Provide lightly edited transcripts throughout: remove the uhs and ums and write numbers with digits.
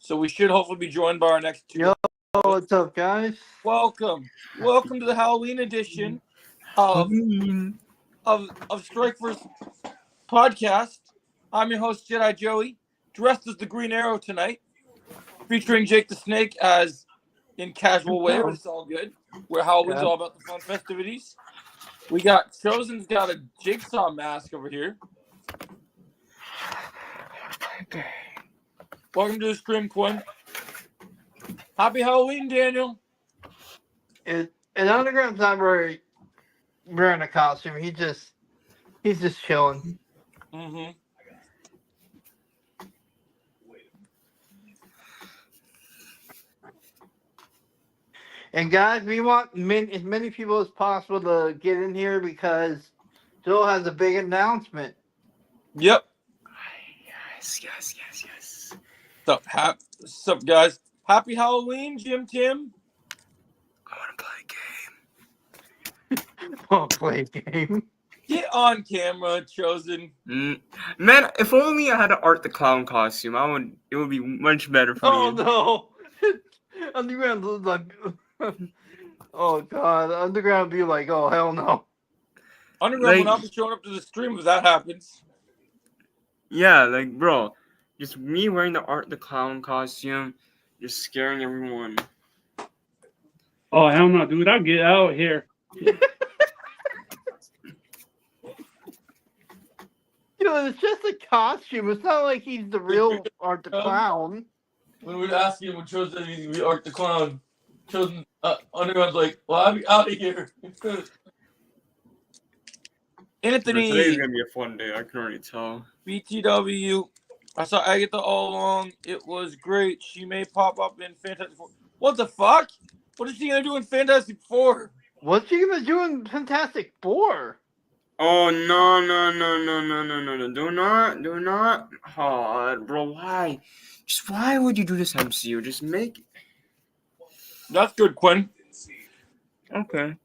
So we should hopefully be joined by our next two. Yo, what's up, guys? Welcome to the Halloween edition of Strike First podcast. I'm your host Jedi Joey, dressed as the Green Arrow tonight, featuring Jake the Snake as in casual way, but it's all good. Where Halloween's all about the fun festivities. We got Chosen's got a jigsaw mask over here. Welcome to the stream, Quinn. Happy Halloween, Daniel. And Underground's not very wearing a costume. He's just chilling. Mm-hmm. And guys, we want as many people as possible to get in here because Joel has a big announcement. Yep. Yes. What's up, guys? Happy Halloween, Jim Tim. I want to play a game. Oh, play a game. Get on camera, Chosen. Man, if only I had an Art the Clown costume, it would be much better for me. Oh no! Underground looks like. Oh god, Underground would be like, oh hell no. Underground will not be showing up to the stream if that happens. Yeah, like bro, just me wearing the Art the Clown costume, just scaring everyone. Oh hell no, dude! I'll get out here. Dude, it's just a costume. It's not like he's the real Art the Clown. When we'd ask him when Chosen said he'd be Art the Clown, Chosen Underground's like, well, I'll be out of here. Anthony. Today's gonna be a fun day. I can already tell. BTW. I saw Agatha all along. It was great. She may pop up in Fantastic Four. What the fuck? What is she gonna do in Fantastic Four? What's she gonna do in Fantastic Four? Oh no! Do not. Oh, bro, why? Just why would you do this, MCU? Just make. That's good, Quinn. Okay.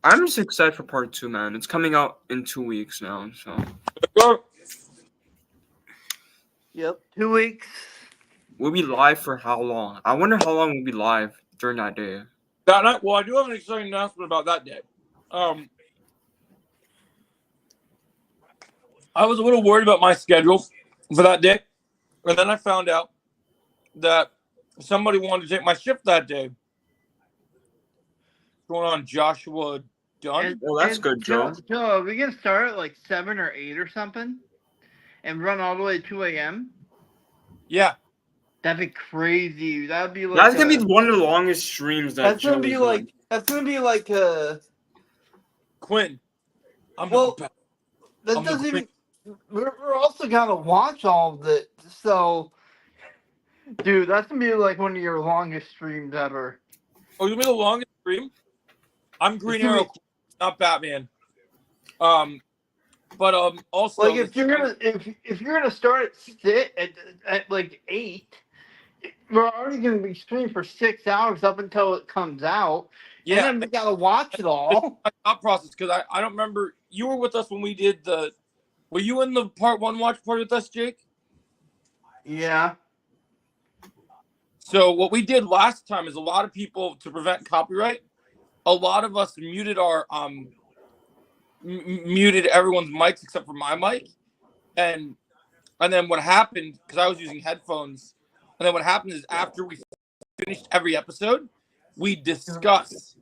I'm just excited for part 2, man. It's coming out in 2 weeks now, so. Yep, 2 weeks. We'll be live for how long? I wonder how long we'll be live during that day. That night, well, I do have an exciting announcement about that day. I was a little worried about my schedule for that day, and then I found out that somebody wanted to take my shift that day. What's going on, Joshua Dunn? Well, that's good, Joe. Joe, are we gonna start at like 7 or 8 or something, and run all the way to 2 a.m.? Yeah, that'd be crazy. That'd be like that's gonna be one of the longest streams. That's gonna be like Quinn. That doesn't even. We're also gonna watch all of it, so, dude, that's gonna be like one of your longest streams ever. Oh, you mean the longest stream? I'm Green Arrow, not Batman. But also like if you're gonna start at like 8, we're already gonna be streaming for 6 hours up until it comes out. Yeah, and then we gotta watch it all. My thought process, because I don't remember, you were with us when we did the. Were you in the part 1 watch party with us, Jake? Yeah. So what we did last time is a lot of people, to prevent copyright, a lot of us muted our muted everyone's mics except for my mic, and then what happened, because I was using headphones, and then what happened is after we finished every episode, we discuss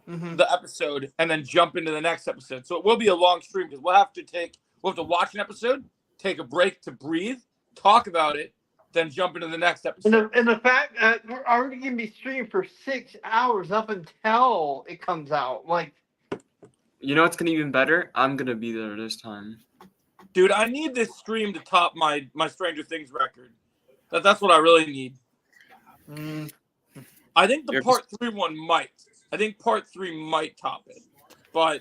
the episode and then jump into the next episode. So it will be a long stream because we'll have to watch an episode, take a break to breathe, talk about it, then jump into the next episode. And the fact that we're already going to be streaming for 6 hours up until it comes out. Like, you know what's going to be even better? I'm going to be there this time. Dude, I need this stream to top my Stranger Things record. That's what I really need. I think the part 3 one might. I think part 3 might top it. But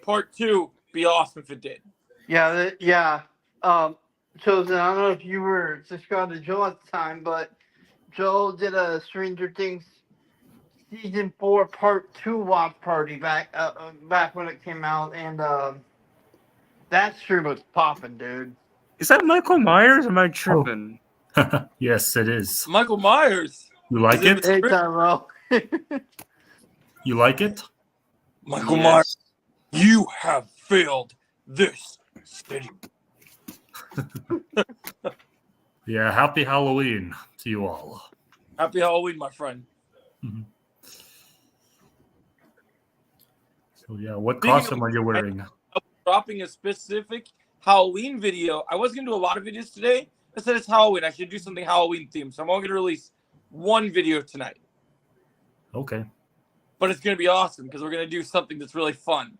part 2 be awesome if it did. Yeah. Chosen, I don't know if you were subscribed to Joel at the time, but Joel did a Stranger Things season 4 part 2 watch party back when it came out, and that stream was popping, dude. Is that Michael Myers or am I tripping? Yes, it is. Michael Myers. You like Is in it? the Hey, script. Tyrell. You like it? Michael Myers, you have failed this city. Yeah, happy Halloween to you all. Happy Halloween, my friend. So yeah, what Speaking costume are you wearing? Dropping a specific Halloween video. I was going to do a lot of videos today. I said it's Halloween. I should do something Halloween themed. So I'm only going to release one video tonight. Okay. But it's going to be awesome because we're going to do something that's really fun.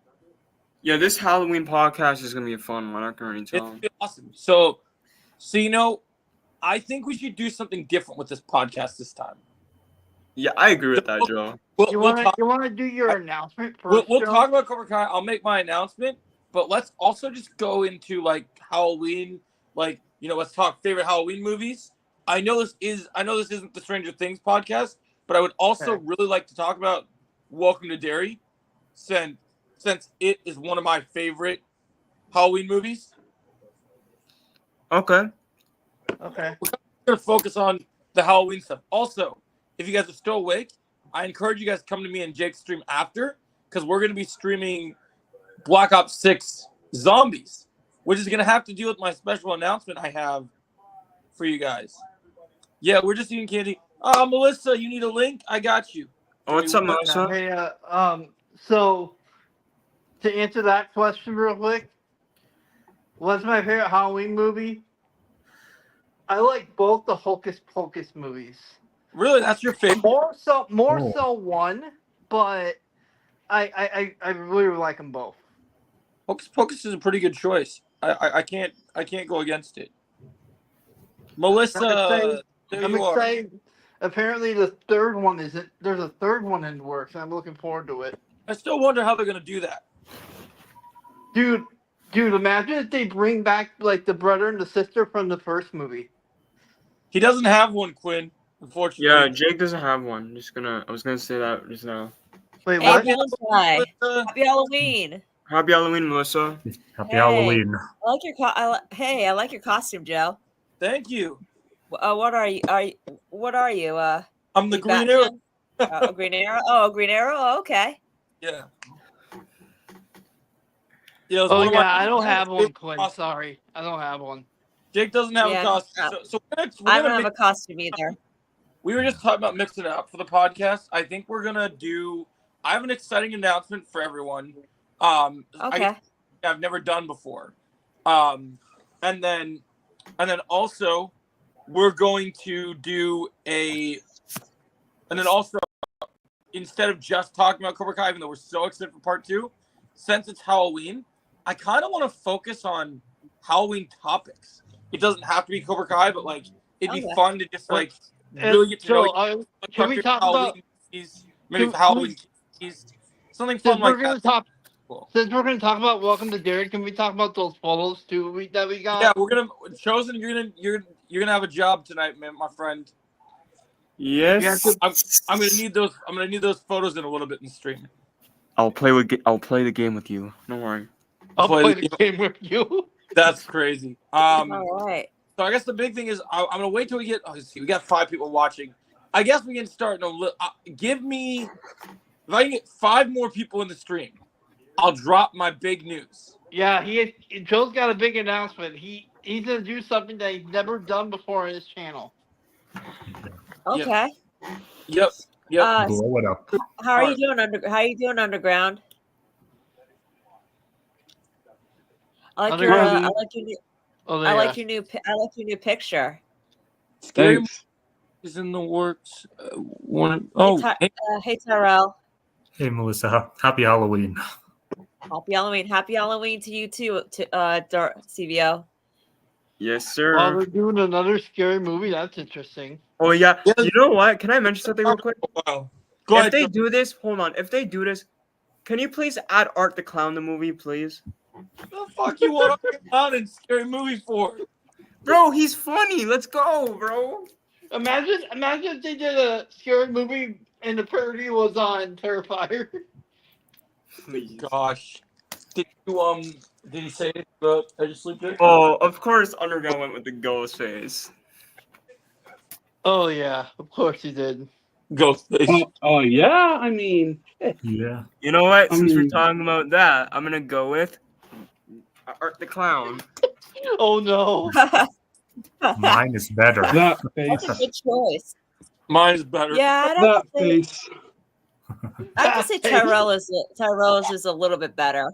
Yeah, this Halloween podcast is gonna be a fun one. I can already It's tell. going to be awesome. So you know, I think we should do something different with this podcast this time. Yeah, I agree with that, Joe. You want to do your announcement first? We'll Joe? talk about Cobra Kai. I'll make my announcement, but let's also just go into like Halloween, like, you know, let's talk favorite Halloween movies. I know this isn't the Stranger Things podcast, but I would also really like to talk about Welcome to Derry, since it is one of my favorite Halloween movies. Okay. Okay. We're gonna focus on the Halloween stuff. Also, if you guys are still awake, I encourage you guys to come to me and Jake's stream after, because we're gonna be streaming Black Ops 6 Zombies, which is gonna have to deal with my special announcement I have for you guys. Yeah, we're just eating candy. Melissa, you need a link? I got you. Oh, what's up, Melissa? Hey, so to answer that question real quick, what's my favorite Halloween movie? I like both the Hocus Pocus movies. Really, that's your favorite? More so one, but I really like them both. Hocus Pocus is a pretty good choice. I can't go against it. Melissa, I'm excited. Apparently, the third one isn't. There's a third one in the works, and I'm looking forward to it. I still wonder how they're gonna do that. Dude, imagine if they bring back like the brother and the sister from the first movie. He doesn't have one, Quinn. Unfortunately. Yeah, Jake doesn't have one. I was gonna say that just now. Wait, Hey, what? Valentine. Happy Halloween. Happy Halloween, Melissa. Happy Hey. Halloween. I like your hey, I like your costume, Joe. Thank you. What are you? What are you? I'm the you Green Arrow. Batman? Green Arrow. Oh, Green Arrow. Oh, okay. Yeah. Yeah, Oh yeah, I don't have one, Quinn. Sorry, I don't have one. Jake doesn't have Yeah, a costume. So we're I gonna don't have a costume either. We were just talking about mixing it up for the podcast. I think we're gonna do. I have an exciting announcement for everyone. Okay. I've never done before. And then also we're going to do and then also instead of just talking about Cobra Kai, even though we're so excited for part 2, since it's Halloween, I kind of want to focus on Halloween topics. It doesn't have to be Cobra Kai, but like it'd be fun to just like really get to know. Can we talk about maybe Halloween keys, something fun like that? Since we're gonna talk about Welcome to Derry, can we talk about those photos too that we got? Yeah, we're gonna Chosen. You're gonna have a job tonight, man, my friend. Yes. I'm gonna need those. I'm gonna need those photos in a little bit in the stream. I'll play the game with you. Don't worry. I'll play the game with you. That's crazy. All right. So I guess the big thing is I'm gonna wait till we get. We got 5 people watching. I guess we can start in a little. Give me if I can get 5 more people in the stream, I'll drop my big news. Yeah, Joe's got a big announcement. He's gonna do something that he's never done before on his channel. Okay. Yep. Blow it up. How are you doing underground? I like your new picture. Scary is in the works. Hey Tyrell. Hey Melissa, happy Halloween. Happy Halloween. Happy Halloween to you too, to CVO. Yes, sir. Oh, we're doing another scary movie. That's interesting. Oh yeah. You know what? Can I mention something real quick? Wow. If they do this, hold on. If they do this, can you please add Art the Clown the movie, please? The fuck you want to clown in scary movie for? Bro, he's funny. Let's go, bro. Imagine if they did a scary movie and the parody was on Terrifier. Please. Gosh. Did you say it about I just sleep there? Oh, of course Underground went with the ghost face. Oh yeah, of course he did. Ghostface. Oh yeah. I mean, Yeah. You know what? I Since we're mean- talking about that, I'm gonna go with Art the Clown. Oh no. Mine is better. that That's a face. good choice. Mine is better. Yeah, That face. I'd have to say That face. Tyrell's is a little bit better.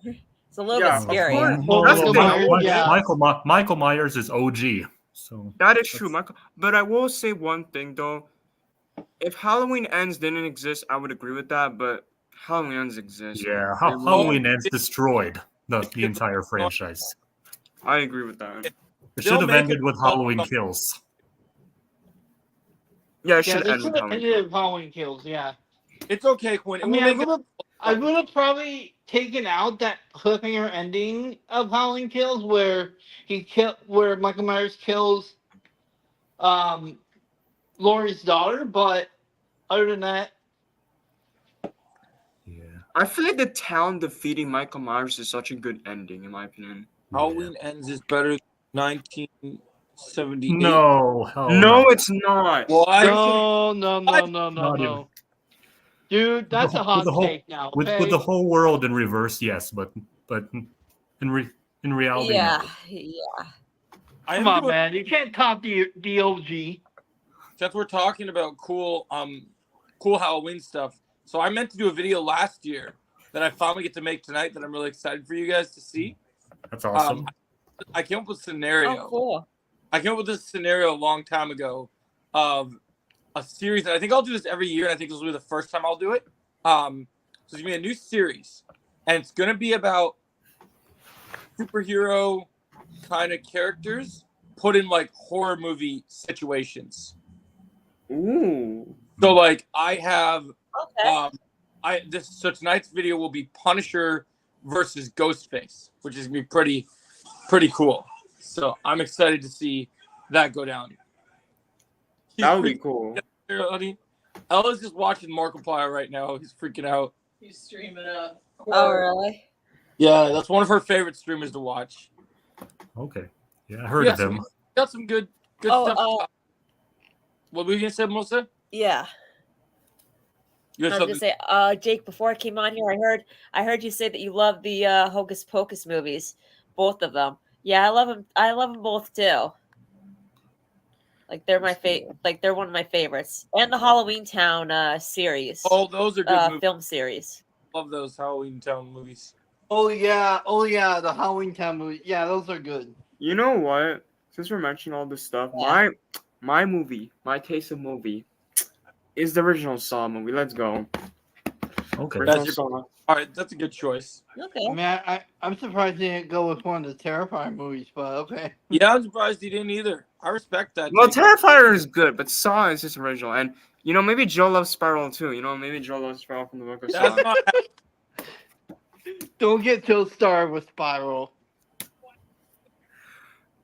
It's a little Yeah, bit of scarier. course. Oh, That's the Michael thing. Myers, yeah. Michael Myers is OG. So That is true, Michael. But I will say one thing though. If Halloween Ends didn't exist, I would agree with that. But Halloween Ends exists. yeah, It will- Halloween Ends destroyed the entire franchise. I agree with that. It They'll should have make ended it- with Halloween Kills. Yeah, it Yeah, should they end should with have Halloween. ended with Halloween Kills. Yeah. It's okay, Quinn. It I will mean, I make it. would have probably taken out that cliffhanger ending of Halloween Kills where where Michael Myers kills Laurie's daughter, but other than that, Yeah. I feel like the town defeating Michael Myers is such a good ending, in my opinion. Halloween Ends is better than 1978. No, hell No, it's not. Well, no, Not even. no. Dude, that's a hot take now. With Okay? the whole world in reverse, yes, but in reality, Yeah, no. yeah. I Come am on, doing- man. You can't top the OG. Since we're talking about cool Halloween stuff, so I meant to do a video last year that I finally get to make tonight that I'm really excited for you guys to see. That's awesome. I came up with a scenario. Oh, cool. I came up with this scenario a long time ago of a series, and I think I'll do this every year, and I think this will be the first time I'll do it. So it's gonna be a new series, and it's gonna be about superhero kind of characters put in like horror movie situations. Ooh. So like I have Okay. so tonight's video will be Punisher versus Ghostface, which is gonna be pretty cool. So I'm excited to see that go down. That would be cool. Honey. Ella's just watching Markiplier right now. He's freaking out. He's streaming up. Oh, really? Yeah, that's one of her favorite streamers to watch. Okay. Yeah, I heard Yeah, of so them. we got some good Oh, stuff. What were you gonna say, Melissa? Yeah. You had I was something. gonna say, Jake, before I came on here, I heard you say that you love the Hocus Pocus movies, both of them. Yeah, I love them. I love them both too. Like they're my like they're one of my favorites, and the Halloween Town series, Oh, those are good movies. film series. Love those Halloween Town movies. Oh yeah, the Halloween Town movie. Yeah, those are good. You know what? Since we're mentioning all this stuff, Yeah. my movie, my taste of movie, is the original Saw movie. Let's go. Okay. That's Original your- Saw. All right, that's a good choice. Okay. I mean, I'm surprised they didn't go with one of the Terrifying movies, but okay. Yeah, I'm surprised he didn't either. I respect that. Well, Jake. Terrifier is good, but Saw is just original. And you know, maybe Joe loves Spiral too. You know, maybe Joe loves Spiral from the book of Saw. That's not. Don't get Joe started with Spiral.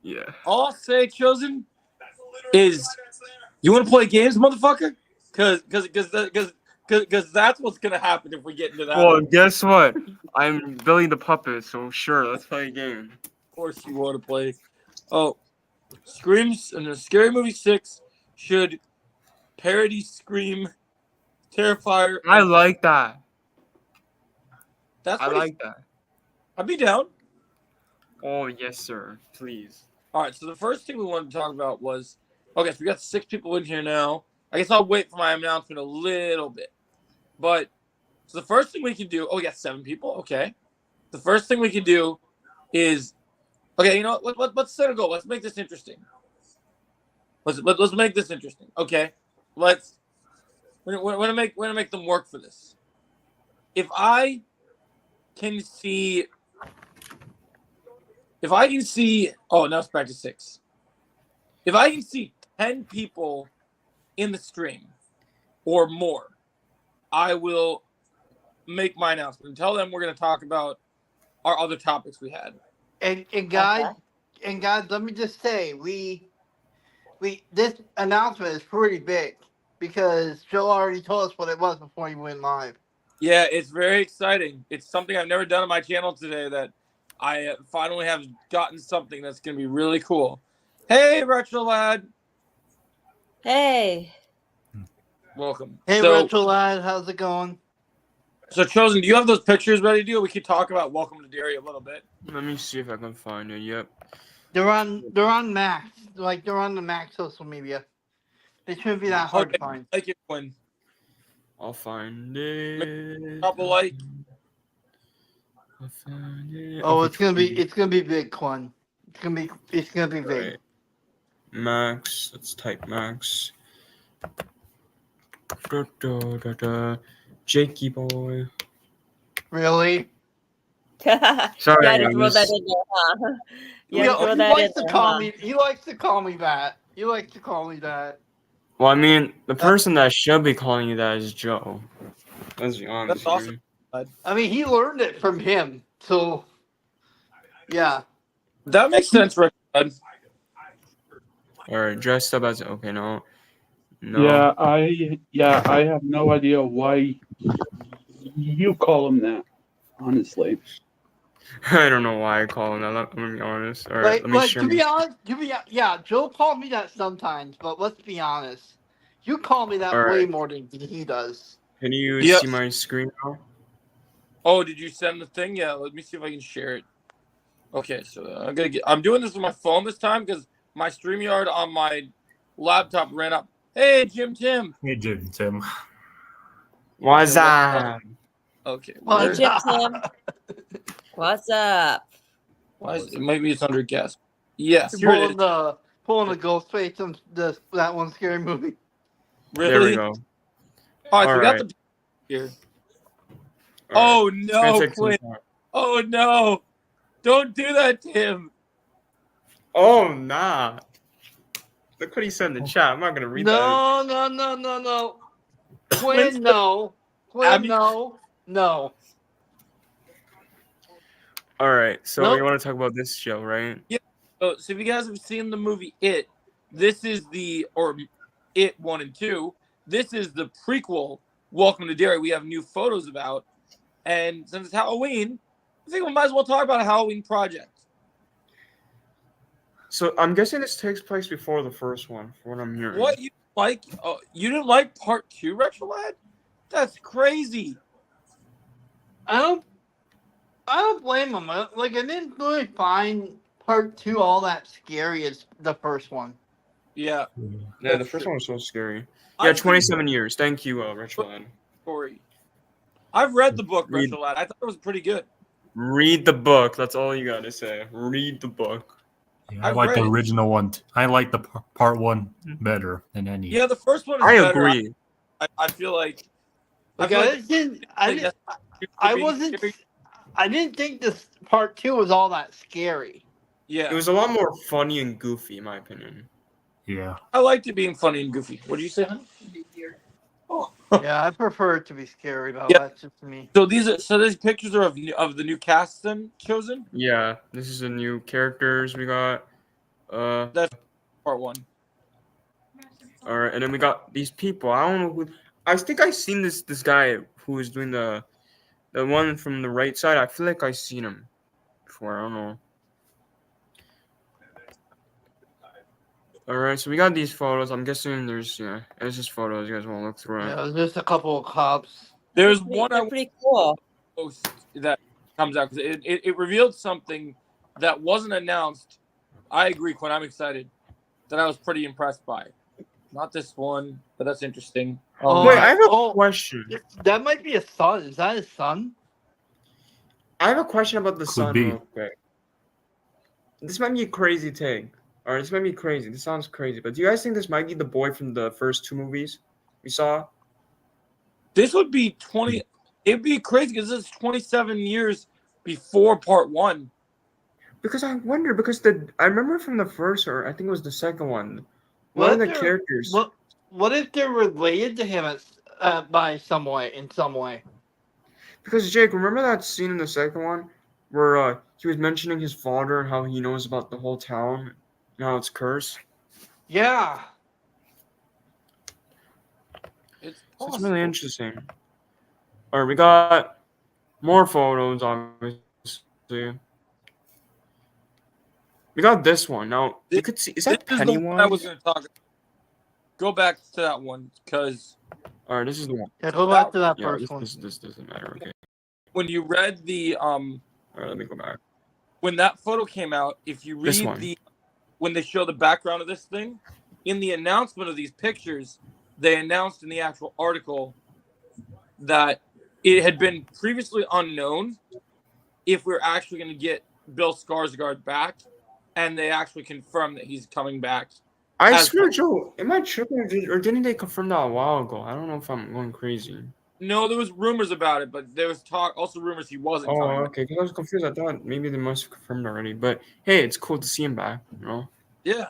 Yeah. All I'll say, Chosen, is you want to play games, motherfucker? Because that's what's gonna happen if we get into that. Well, guess what? I'm Billy the Puppet, so sure, let's play a game. Of course, you want to play. Oh, Screams and the Scary Movie 6 should parody Scream, Terrifier. I like that. That's I pretty- like that. I'd be down. Oh yes, sir. Please. All right, so the first thing we wanted to talk about was okay. So we got 6 people in here now. I guess I'll wait for my announcement a little bit. But so the first thing we can do. Oh, we got 7 people. Okay. The first thing we can do is okay. You know what? Let's set a goal. Let's make this interesting. Let's make this interesting. Okay. We're gonna make them work for this. If I can see. Oh, now it's back to 6. If I can see 10 people in the stream or more, I will make my announcement and tell them we're going to talk about our other topics we had. And guys, let me just say, we this announcement is pretty big because Joe already told us what it was before he went live. Yeah, it's very exciting. It's something I've never done on my channel today that I finally have gotten something that's going to be really cool. Hey, Retro Lad. Hey. Welcome. Hey, so, Retro Lad, how's it going? so Chosen, do you have those pictures ready to do? We could talk about Welcome to Derry a little bit. Let me see if I can find it. Yep. They're on Max. Like they're on the Max social media. They shouldn't be that hard to Okay, find. like it when I'll find it. drop a like. I'll find it. Oh, Okay, it's gonna be 20. big, Quan. It's gonna be big. Right. Max. Let's type Max. Da, da, da, da. Jakey boy. Really? Sorry, Yeah, to throw that guys. in there, huh? Yeah, Yeah, to throw he that in likes to there, call huh? me. He likes to call me that. He likes to call me that. Well, I mean, the person that should be calling you that is Joe. Let's be honest. That's awesome. Here. I mean, he learned it from him. So, yeah. That makes sense, Rick. Bud. All right, dressed up as okay. No. Yeah, I have no idea why you call him that. Honestly, I don't know why I call him that. I'm gonna be honest. All right, let me share. To be honest, yeah, Joe called me that sometimes, but let's be honest. You call me that All way right. more than he does. Can you Yes. see my screen now? Oh, did you send the thing? Yeah, let me see if I can share it. Okay, so I'm doing this on my phone this time because my StreamYard on my laptop ran up. Hey, Jim Tim. Hey, Jim Tim. What's Okay, up? Okay. Well, Hey, where- Jim Tim. What's up? Why is it? Maybe it's under guest. Yes, here it is. Pulling the ghost face from that one scary movie. Really? There we go. All right, so we got Alright. the here. All Oh right. It's gonna no, take some Quinn. time. Oh no. Don't do that, Tim. Oh nah. Look what he said in the chat. I'm not gonna read that. No. Quinn, no. Abby- No. All right. So Nope. we want to talk about this show, right? So if you guys have seen the movie It, this is It 1 and 2. This is the prequel, Welcome to Derry. We have new photos about. And since it's Halloween, I think we might as well talk about a Halloween project. So I'm guessing this takes place before the first one, from what I'm hearing. What you like? Oh, you didn't like part 2, Retro Lad? That's crazy. I don't blame him. Like, I didn't really find part 2 all that scary as the first one. Yeah. Yeah, the That's first true. one was so scary. I Yeah, think 27 years. Thank you, Richland. story. I've read the book, Read- Retro Lad. I thought it was pretty good. Read the book. That's all you gotta say. Read the book. Yeah, I I've like the read it. original one. I like the part one better than any. Yeah, the first one is I better. agree. I feel like. Like, feel I like didn't. being scary. I didn't think this part 2 was all that scary. Yeah, It was a lot more funny and goofy, in my opinion. Yeah. I liked it being funny and goofy. What did you say, honey? Yeah, I prefer it to be scary though. Yeah. That's just me. So these pictures are of the new cast then chosen. Yeah, this is the new characters we got. Part 1. All right, and then we got these people. I don't know who. I think I seen this guy who is doing the one from the right side. I feel like I seen him before. I don't know. All right, so we got these photos. I'm guessing it's just photos. You guys want to look through it? Yeah, there's just a couple of cops. There's Pretty- one they're I pretty cool. post that comes out because it revealed something that wasn't announced. I agree, Quinn. I'm excited. That I was pretty impressed by. Not this one, but that's interesting. Wait, I have a Oh. question. That might be a son. Is that his son? I have a question about the Could sun be. real quick. This might be a crazy take. Or this might be crazy. This sounds crazy. But do you guys think this might be the boy from the first 2 movies we saw? This would be 20. It'd be crazy because this is 27 years before part 1. Because I wonder, I remember from the first, or I think it was the second one, one of the characters. What if they're related to him in some way? Because Jake, remember that scene in the second one where he was mentioning his father and how he knows about the whole town and how it's cursed? Yeah. It's So it's possible. really interesting. All right, we got more photos, obviously. We got this one. Now, you could see, is that This is the one I was Pennywise? going to talk about. Go back to that one because All right, this is the one. Yeah, go back to that Yeah, first one. this doesn't matter. Okay. when you read the All right, let me go back. when that photo came out, if you This read one. when they show the background of this thing, in the announcement of these pictures, they announced in the actual article that it had been previously unknown if we're actually going to get Bill Skarsgård back, and they actually confirmed that he's coming back. I As- swear, Joe, am I tripping or didn't they confirm that a while ago? I don't know if I'm going crazy. No, there was rumors about it, but there was also rumors he wasn't Oh, coming back. okay. Because I was confused. I thought maybe they must have confirmed already. But hey, it's cool to see him back. You know. Yeah,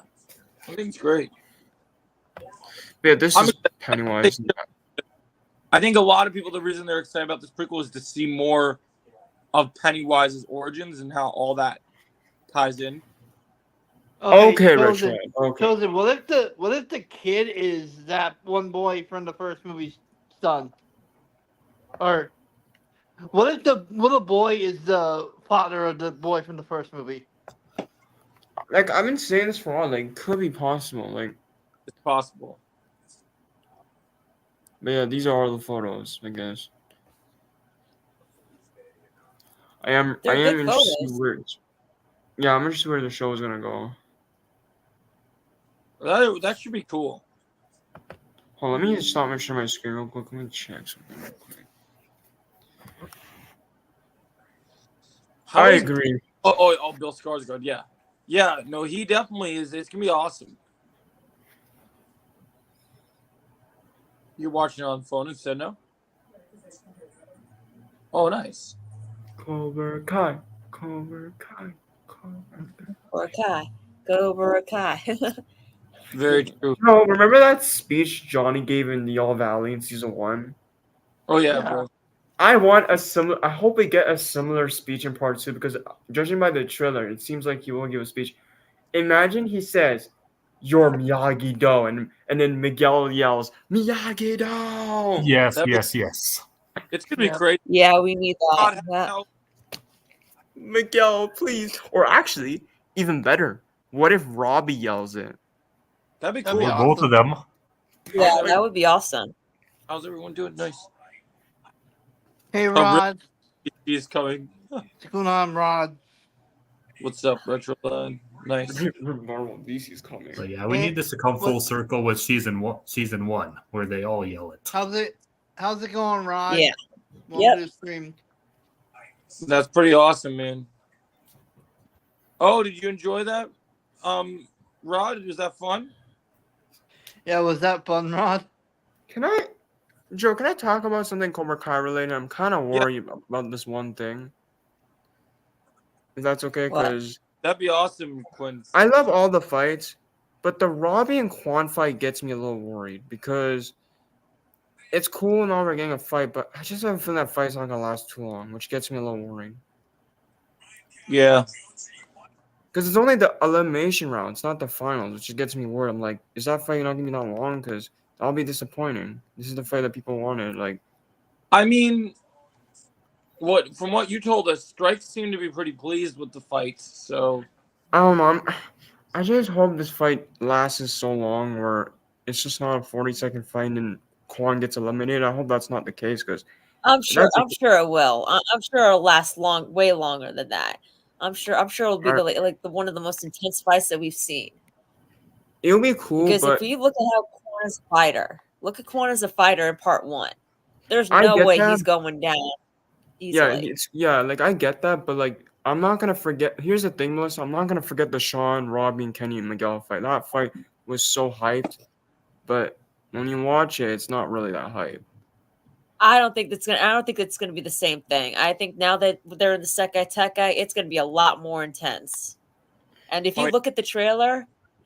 I think it's great. But yeah, this I'm is excited. Pennywise. I think a lot of people, the reason they're excited about this prequel is to see more of Pennywise's origins and how all that ties in. Okay, Chosen, Richard. Okay. Chosen, what if the kid is that one boy from the first movie's son? Or what if the little boy is the father of the boy from the first movie? Like I've been saying this for a while. Like, could be possible. Like, It's possible. but yeah, these are all the photos. I guess. I am They're good interested photos. where. Yeah, I'm interested where the show is gonna go. That should be cool. Hold on, let me just stop and share my screen real quick. Let me check something real quick. How I is- agree. Oh, Bill Skarsgård, yeah. Yeah, no, he definitely is. It's going to be awesome. You're watching it on the phone instead, no? Oh, nice. Cobra Kai. Cobra Kai. Cobra Kai. Barakai. Go Barakai. Very true. No, remember that speech Johnny gave in the All Valley in season 1? Oh, yeah, Yeah. bro. I want a similar. I hope we get a similar speech in part 2 because judging by the trailer, it seems like he will give a speech. Imagine he says, "You're Miyagi-Do," and then Miguel yells, "Miyagi-Do!" Yes, That'd be- yes, yes. It's going to be Yeah. crazy. Yeah, we need that. God, Yeah. how- Miguel, please. Or actually, even better, what if Robbie yells it? That'd be That'd cool. be Or both of them. Yeah, that would be awesome. How's everyone doing? Nice. Hey, really? Rod. He's coming. What's going on, Rod? What's up, Retroline? Nice. Marvel DC's coming. But yeah, we Hey, need this to come full what- circle with season one, where they all yell it. How's it going, Rod? Yeah. Welcome Yep. to the stream. That's pretty awesome, man. Oh, did you enjoy that? Rod, was that fun? Yeah, was that fun, Rod? Joe, can I talk about something Cobra Kai related? I'm kind of Yeah. worried about this one thing. If that's okay, What? because That'd be awesome, Quinn. I love all the fights, but the Robbie and Quan fight gets me a little worried because it's cool and all we're getting a fight, but I just have a feeling that fight's not gonna last too long, which gets me a little worried. Yeah. Because it's only the elimination round, it's not the finals, which gets me worried. I'm like, is that fight not gonna be that long? Because that'll be disappointing. This is the fight that people wanted. Like, I mean, from what you told us, Strikes seemed to be pretty pleased with the fights. So I don't know. I just hope this fight lasts so long where it's just not a 40-second fight and Quan gets eliminated. I hope that's not the case because I'm sure. That's a- I'm sure it will. I'm sure it'll last way longer than that. I'm sure it'll be the one of the most intense fights that we've seen. it'll be cool. Because But if we look at how Quan is a fighter, look at Quan as a fighter in part 1. There's I no get way that. he's going down easily. like I get that, but like I'm not gonna forget. Here's the thing, Melissa. I'm not gonna forget the Sean, Robbie, and Kenny and Miguel fight. That fight was so hyped, but when you watch it, it's not really that hype. I don't think it's gonna be the same thing. I think now that they're in the Sekai Tekai, it's gonna be a lot more intense. And if you Right. look at the trailer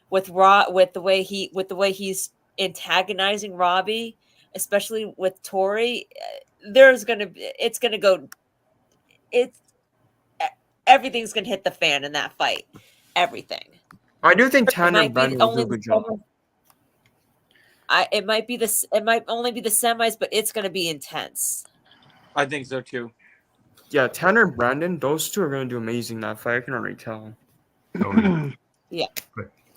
with the way he's antagonizing Robbie, especially with Tori, everything's gonna hit the fan in that fight. Everything. I do think It Tanner might be Brennan will do only a the good job. it might only be the semis, but it's gonna be intense. I think so too. Yeah, Tanner and Brandon, those two are gonna do amazing in that fight. I can already tell. Oh, Yeah.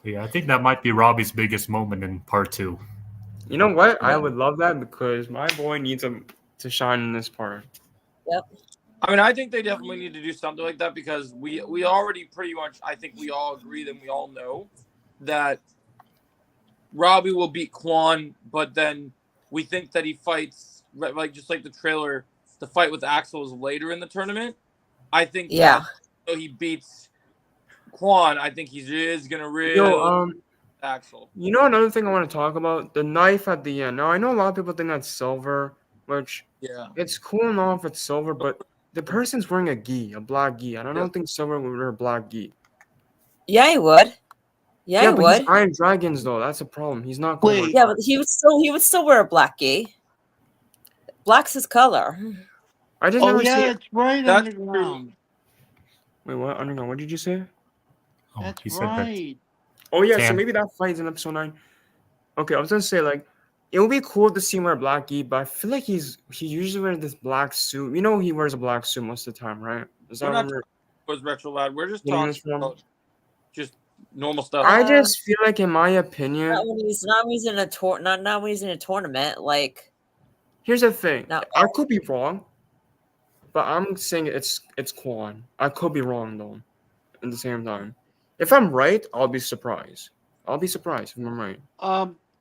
yeah, I think that might be Robbie's biggest moment in part 2. You know what? I Yeah. would love that because my boy needs him to shine in this part. Yep. I mean, I think they definitely need to do something like that because we already pretty much, I think we all agree, then we all know that Robbie will beat Quan, but then we think that he fights like just like the trailer. The fight with Axel is later in the tournament. I think Yeah. that so he beats Quan. I think he is gonna Yo, really Axel. you know another thing I want to talk about? The knife at the end. Now I know a lot of people think that's silver, which Yeah. it's cool enough if it's silver, but the person's wearing a black gi, and I Yep. don't think silver would wear a black gi. Yeah, he would. Yeah, he but he's would. Iron Dragons though. That's a problem. He's not Cobra. Wait. Yeah, but he would still wear a black gi. Black's his color. I just Oh never yeah, see. it's right That's underground. Wait, what? Underground? What did you say? Oh, That's he said that. right. Oh yeah, so Tan. maybe that fight's in episode 9. Okay, I was gonna say like it would be cool to see him wear a black gi, but I feel like he usually wears this black suit. You know he wears a black suit most of the time, right? Is that We're not what talking about retro lad. We're just getting talking this from? about just normal stuff. I just feel like, in my Not opinion, when he's in a not when he's in a tournament. Like, here's the thing. no. I could be wrong, but I'm saying it's Quan. I could be wrong though. At the same time, if I'm right, I'll be surprised. I'll be surprised if I'm right.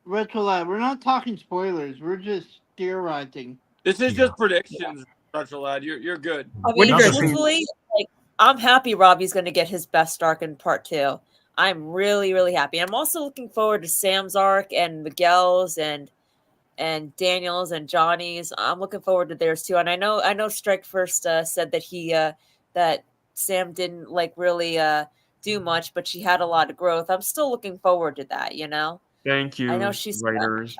Retro Lab, we're not talking spoilers. We're just theorizing. This is Yeah. just predictions, retro lad. You're good. I What do mean, you guys think? truthfully, like, I'm happy Robbie's going to get his best arc in part 2. I'm really, really happy. I'm also looking forward to Sam's arc and Miguel's and Daniel's and Johnny's. I'm looking forward to theirs too. And I know Strike First said that that Sam didn't like really do much, but she had a lot of growth. I'm still looking forward to that. You know, Thank you, I know she's writers.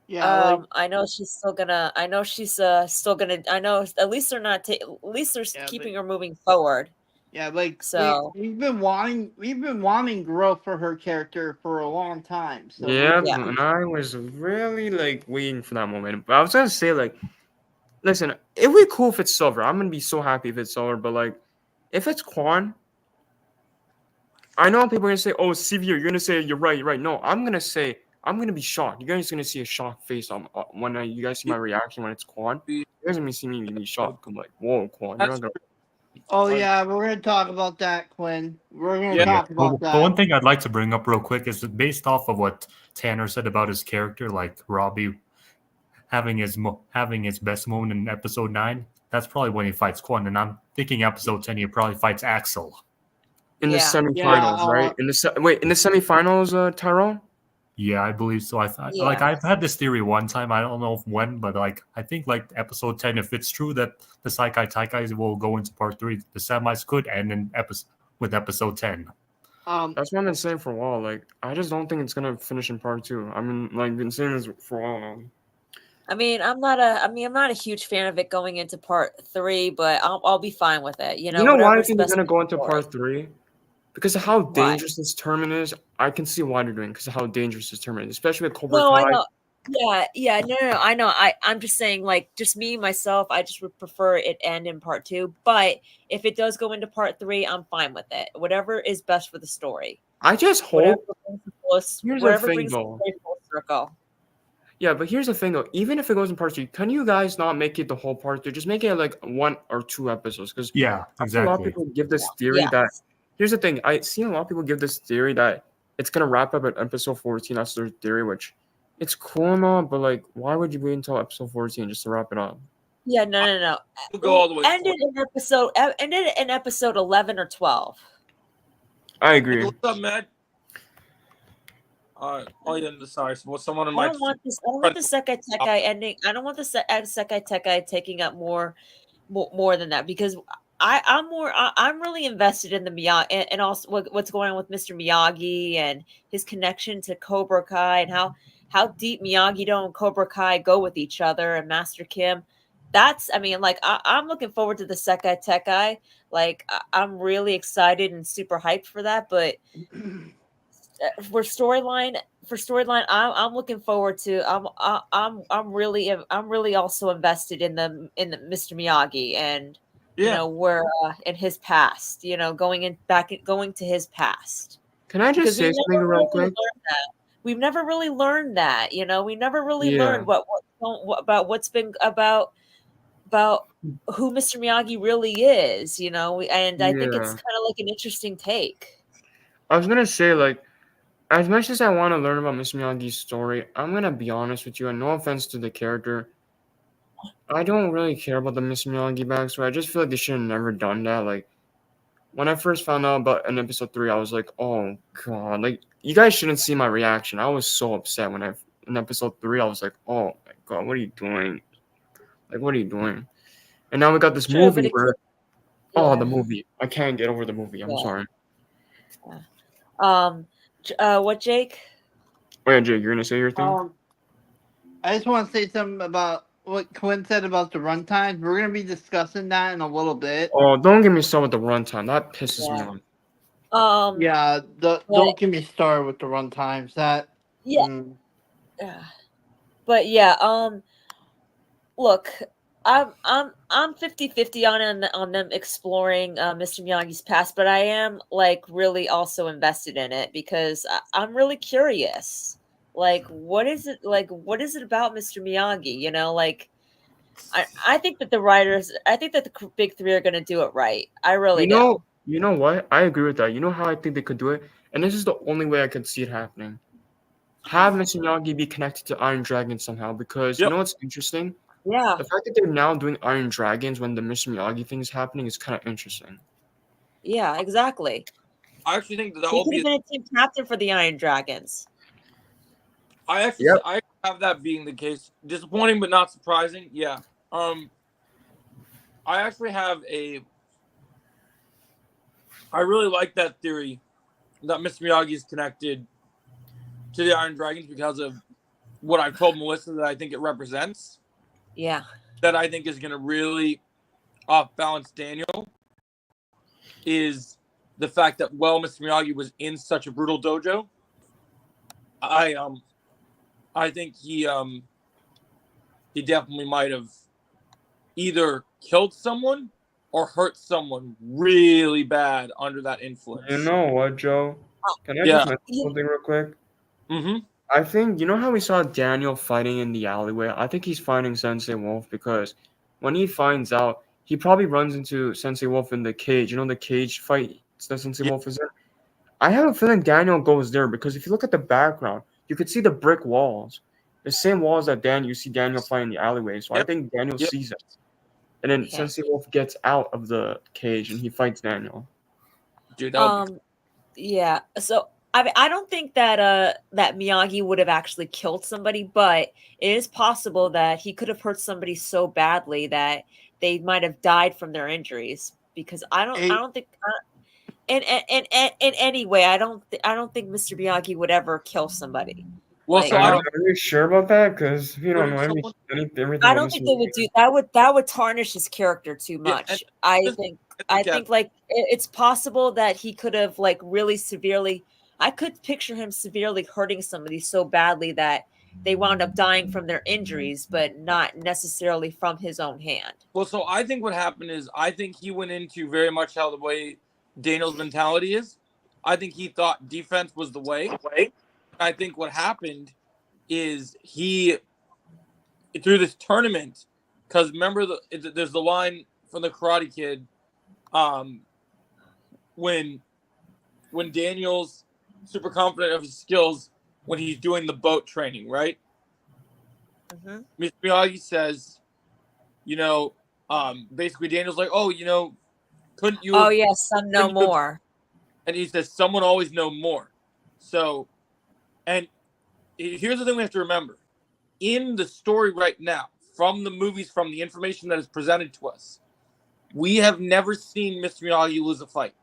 Yeah, I know she's still gonna. I know she's still gonna. I know at least they're not. At least they're Yeah, keeping but- her moving forward. yeah, like So- we've been wanting growth for her character for a long time. So Yeah, Yeah. and I was really like waiting for that moment. But I was gonna say like, listen, it'd be cool if it's silver. I'm gonna be so happy if it's silver. But like, if it's Quan, I know people are gonna say, "Oh, Severe," you're gonna say you're right. You're right. No, I'm gonna say I'm gonna be shocked. You guys are gonna see a shocked face on when you guys see my reaction when it's Quan. You guys are gonna see me be shocked. I'm like, "Whoa, Quan!" You're not gonna... Oh yeah, we're gonna talk about that, Quinn. We're gonna Yeah. talk about But that. one thing I'd like to bring up real quick is that based off of what Tanner said about his character, like Robbie having his best moment in episode 9, that's probably when he fights Quan. And I'm thinking episode 10, he probably fights Axel. in the Yeah. semifinals, Yeah, right? In the semifinals, Tyrone. Yeah, I believe so. Yeah. Like I've had this theory one time. I don't know when, but like I think like episode 10, if it's true that the Saikai Taikais will go into part 3, the semis could end in episode 10. That's what I've been saying for a while. Like, I just don't think it's gonna finish in part 2. I mean, like, been saying this for a while now. I mean, I'm not a huge fan of it going into part 3, but I'll be fine with it. You know why I whatever's think they're best gonna go for into the story. part 3? Because of how Why? dangerous this tournament is. I can see why they're doing. Because of how dangerous this tournament is, especially with Cobra No, I Kai. know. Yeah, no, I know. I'm just saying, like, just me myself. I just would prefer it end in part 2. But if it does go into part 3, I'm fine with it. Whatever is best for the story. I just Whatever hope. brings the full- Here's the whatever thing, brings the though. story full circle. Yeah, but here's the thing, though. Even if it goes in part 3, can you guys not make it the whole part 3? Just make it like 1 or 2 episodes. Because Yeah, a lot of exactly. people give this theory Yeah. that. Here's the thing. I've seen a lot of people give this theory that it's gonna wrap up at episode 14. That's their theory, which it's cool and all, but like, why would you wait until episode 14 just to wrap it up? Yeah, no. We'll go all the way. End it in episode 11 or 12. I Hey, agree. what's up, Matt? Oh yeah, sorry. So someone in I my don't want this. I don't want the Sekai Tekai ending. I don't want the Sekai Tekai taking up more than that because I'm really invested in the Miyagi and also what's going on with Mr. Miyagi and his connection to Cobra Kai and how deep Miyagi-Do and Cobra Kai go with each other and Master Kim. I'm looking forward to the Sekai Tekai. Like I'm really excited and super hyped for that, but. For storyline, I'm looking forward to. I'm really also invested in the Mr. Miyagi and Yeah. you know where in his past. You know, going to his past. Can I just Because we say something never real really quick? learned that. we've never really learned that. You know, we never really Yeah. learned about what's been about who Mr. Miyagi really is. You know, and I think it's Yeah. kind of like an interesting take. I was gonna say, like, as much as I want to learn about Miss Miyagi's story, I'm gonna be honest with you, and no offense to the character, I don't really care about the Miss Miyagi backstory. I just feel like they should have never done that. Like, when I first found out about in episode 3, I was like, oh god, like, you guys shouldn't see my reaction. I was so upset when in episode 3, I was like, oh my god, what are you doing? Like, what are you doing? And now we got this True, but movie it where, could, oh, yeah, the movie. I can't get over the movie. I'm yeah. sorry. What, Jake? Oh yeah, Jake, you're gonna say your thing? I just want to say something about what Quinn said about the runtimes. We're gonna be discussing that in a little bit. Oh, don't get me started with the runtime. That pisses me Yeah. off. Yeah, don't get me started with the runtimes. That Yeah. mm, But yeah, look, I'm 50-50 on them exploring Mr. Miyagi's past, but I am like really also invested in it because I'm really curious. Like, what is it about Mr. Miyagi? You know, like I think that I think that the big three are gonna do it right. I really do. You know what? I agree with that. You know how I think they could do it? And this is the only way I could see it happening. Have Mr. Miyagi be connected to Iron Dragon somehow, because you Yep. know what's interesting? Yeah. The fact that they're now doing Iron Dragons when the Mr. Miyagi thing is happening is kind of interesting. Yeah, exactly. I actually think that He will could be. have been a team captain for the Iron Dragons. Yep. I have that being the case. Disappointing, but not surprising. Yeah. I actually have I really like that theory that Mr. Miyagi is connected to the Iron Dragons because of what I've told Melissa that I think it represents. Yeah. That I think is going to really balance Daniel is the fact that Mr. Miyagi was in such a brutal dojo. I think he definitely might have either killed someone or hurt someone really bad under that influence. You know what, Joe? Can I Yeah. just mention something real quick? Mm-hmm. I think, you know how we saw Daniel fighting in the alleyway? I think he's fighting Sensei Wolf because when he finds out, he probably runs into Sensei Wolf in the cage. You know the cage fight that Sensei Yeah. Wolf is in? I have a feeling Daniel goes there because if you look at the background, you could see the brick walls. The same walls that you see Daniel fight in the alleyway. So I Yep. think Daniel Yep. sees it. And then Yeah. Sensei Wolf gets out of the cage and he fights Daniel. Dude, that would be Yeah. So I mean, I don't think that that Miyagi would have actually killed somebody, but it is possible that he could have hurt somebody so badly that they might have died from their injuries. Because I don't think in any way I don't think Mr. Miyagi would ever kill somebody. well. Like, So Are you sure about that? Because if you don't know Someone- everything I about don't Mr. think they would Miyagi- do that would tarnish his character too Yeah, much. and I just- think yeah. like it's possible that he could have like really severely. I could picture him severely hurting somebody so badly that they wound up dying from their injuries, but not necessarily from his own hand. Well, so I think what happened is I think he went into very much how the way Daniel's mentality is. I think he thought defense was the way. I think what happened is he through this tournament, because remember there's the line from the Karate Kid, when Daniel's super confident of his skills when he's doing the boat training, right? Mm-hmm. Mr. Miyagi says, basically Daniel's like, oh, couldn't you? Oh yes, some know couldn't you- more. And he says, someone always know more. So, and here's the thing we have to remember. In the story right now, from the movies, from the information that is presented to us, we have never seen Mr. Miyagi lose a fight.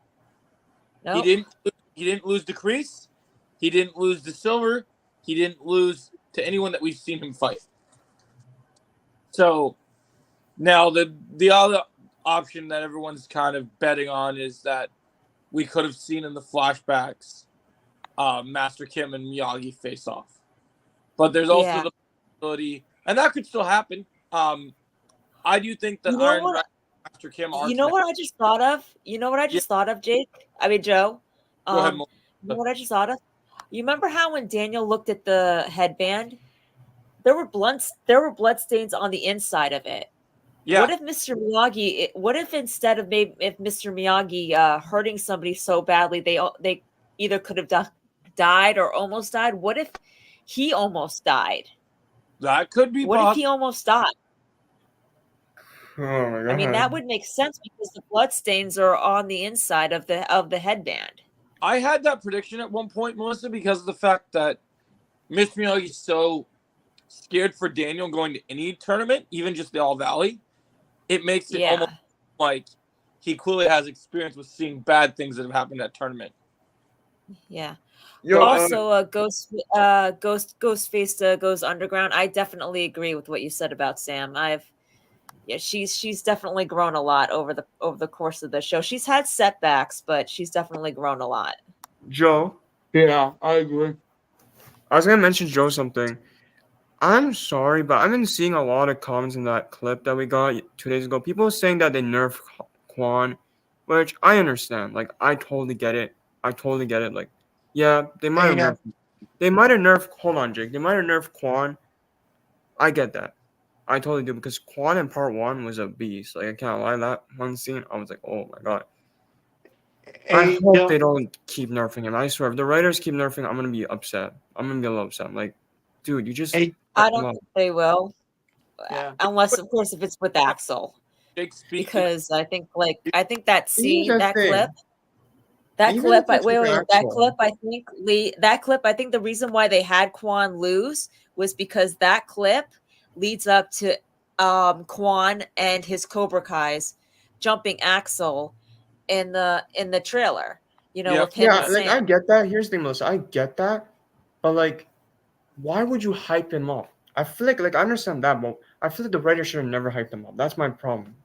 Nope. He didn't lose to Kreese. He didn't lose to Silver. He didn't lose to anyone that we've seen him fight. So now the other option that everyone's kind of betting on is that we could have seen in the flashbacks Master Kim and Miyagi face off. But there's also the possibility, and that could still happen. I do think that Iron Dragon and Master Kim are. You know what I just thought of? You know what I just thought of, Jake? I mean, Joe. Go ahead, You know what I just thought of? You remember how when Daniel looked at the headband, there were blood stains on the inside of it. Yeah, What if Mr. Miyagi? What if instead of maybe if Mr. Miyagi hurting somebody so badly they either could have died or almost died? What if he almost died? that could be What if possible. he almost died? Oh my I mean, god. that would make sense because the blood stains are on the inside of the headband. I had that prediction at one point, Melissa, because of the fact that Mr. Miyagi's so scared for Daniel going to any tournament, even just the All Valley. It makes it Yeah, almost like he clearly has experience with seeing bad things that have happened at tournament. yeah. Yo, Also, Ghostface goes underground. I definitely agree with what you said about Sam. She's definitely grown a lot over the course of the show. She's had setbacks, but she's definitely grown a lot. Joe, Yeah, I agree. I was gonna mention Joe something. I'm sorry, but I've been seeing a lot of comments in that clip that we got 2 days ago. People saying that they nerfed Quan, which I understand. Like, I totally get it. I totally get it. Like, yeah, they might have Yeah. nerfed. They might have nerfed. Hold on, Jake. They might have nerfed Quan. I get that. I totally do because Quan in part one was a beast. Like, I can't lie. That one scene, I was like, oh my god. I Hey, hope Joe, they don't keep nerfing him. I swear, if the writers keep nerfing him, I'm gonna be upset. I'm gonna be a little upset. I'm like, dude, you just hey, I fucked him don't up. think they will, yeah. unless of course if it's with Axel, Jake, speaking. because I think that Here's scene the thing. that Even clip if it's with that Axel. clip I think the reason why they had Quan lose was because that clip leads up to Quan and his Cobra Kai's jumping Axel in the trailer, Yeah. with him Yeah, and like I Sam. get that. Here's the thing, Melissa. I get that, but like, why would you hype him up? I feel like I understand that, but I feel like the writers should have never hyped him up. That's my problem.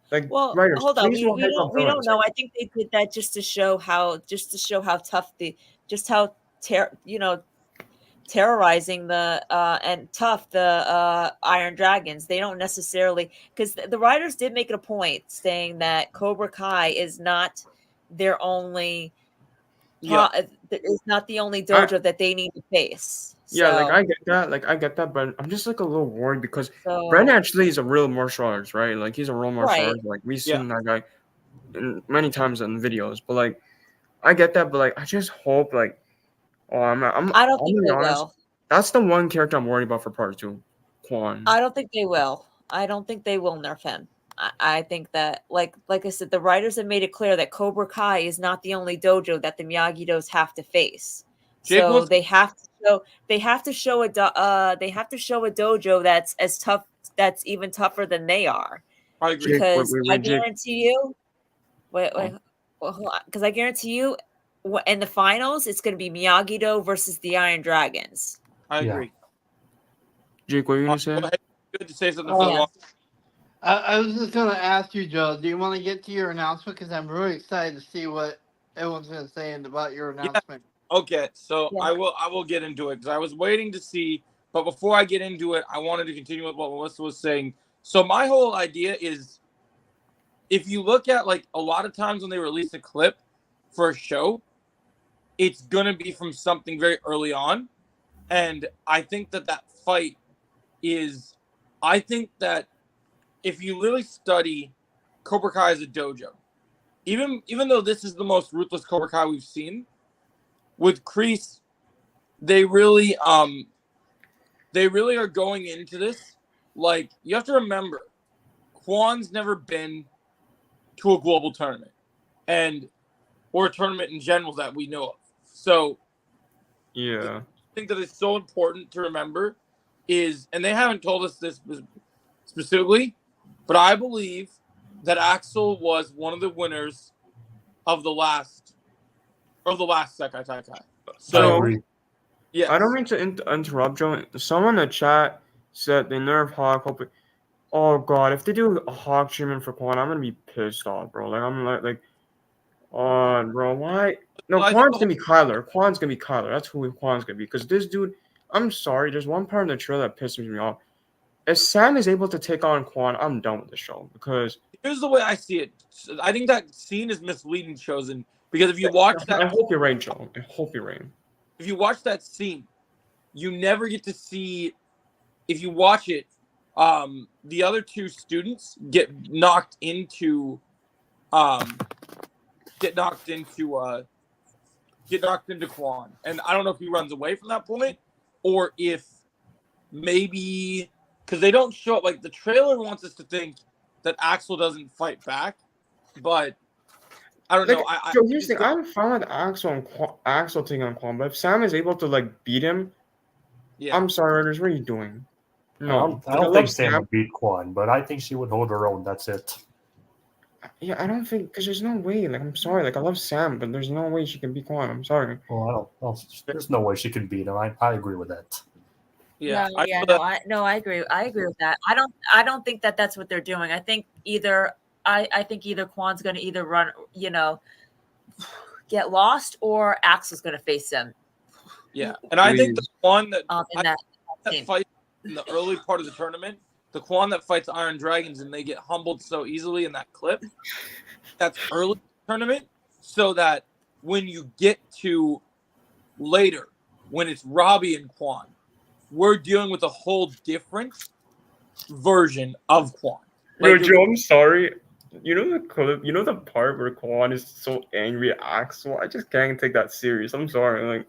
Like Well, writers, hold on. please don't hype up We don't villains. know. I think they did that just to show how tough just how terrorizing and tough the Iron Dragons. They don't necessarily, because the writers did make it a point saying that Cobra Kai is not their only Yeah. is not the only I, dojo that they need to face. yeah, like So I get that. Like I get that, but I'm just like a little worried because Ren so actually is a real martial arts, right? Like he's a real martial right. arts. Like we've Yeah. seen that guy many times in videos. But like I get that, but like I just hope like I don't I'm think gonna be they honest. will. That's the one character I'm worried about for part two, Quan. I don't think they will. I don't think they will nerf him. I think that, like I said, the writers have made it clear that Cobra Kai is not the only dojo that the Miyagi-Dos have to face. Jake So wants. they have to show a dojo that's as tough, that's even tougher than they are. I agree. Jake, Because I Jake. guarantee you, because I guarantee you, in the finals, it's going to be Miyagi-Do versus the Iron Dragons. I Yeah. agree. Jake, what are you gonna say? Go ahead. Good to say something Oh, for the yeah. long. I was just gonna ask you, Joe. Do you want to get to your announcement? Because I'm really excited to see what everyone's gonna say about your Yeah. announcement. Okay, so Yeah. I will get into it because I was waiting to see, but before I get into it, I wanted to continue with what Melissa was saying. So my whole idea is, if you look at like a lot of times when they release a clip for a show, it's gonna be from something very early on, and I think that fight is, I think that if you literally study Cobra Kai as a dojo, even though this is the most ruthless Cobra Kai we've seen, with Kreese, they really are going into this. Like, you have to remember, Quan's never been to a global tournament, or a tournament in general that we know of. So Yeah. I think that it's so important to remember is, and they haven't told us this specifically, but I believe that Axel was one of the winners of the last Sekai Taikai. I So agree. yes. I don't mean to interrupt, Joe. Someone in the chat said they nerf Hawk. Oh god, if they do a Hawk treatment for Quan, I'm gonna be pissed off, bro. Like I'm like, oh, bro, why? No, Well, I think Quan's gonna be Kyler. Quan's gonna be Kyler. That's who Quan's gonna be. Because this dude, I'm sorry, there's one part in the trailer that pisses me off. If Sam is able to take on Quan, I'm done with the show because here's the way I see it. I think that scene is misleading chosen because if you watch I that, hope you're right, Joe. I hope you're right. if you watch that scene, you never get to see. If you watch it, the other two students get knocked into Quan, and I don't know if he runs away from that point or if maybe because they don't show up. Like the trailer wants us to think that Axel doesn't fight back, but I don't know. Joe, here's the thing. I'm fine with Axel taking on Quan, but if Sam is able to like beat him, yeah, I'm sorry, Writers, what are you doing? No, I don't love think Sam would beat Quan, but I think she would hold her own. That's it. Yeah, I don't think because there's no way. Like, I'm sorry. Like, I love Sam, but there's no way she can beat Quan. I'm sorry. Well, there's no way she can beat him. I agree with that. yeah, I agree. I agree with that. I don't think that that's what they're doing. I think either Quan's going to either run, get lost, or Axel's going to face him. Yeah, and I think the one that in that fight in the early part of the tournament, the Quan that fights Iron Dragons and they get humbled so easily in that clip, that's early tournament, so that when you get to later, when it's Robbie and Quan, we're dealing with a whole different version of Quan. Yo, Like, Joe, I'm sorry. You know the clip? You know the part where Quan is so angry at Axel? I just can't take that serious. I'm sorry. Like,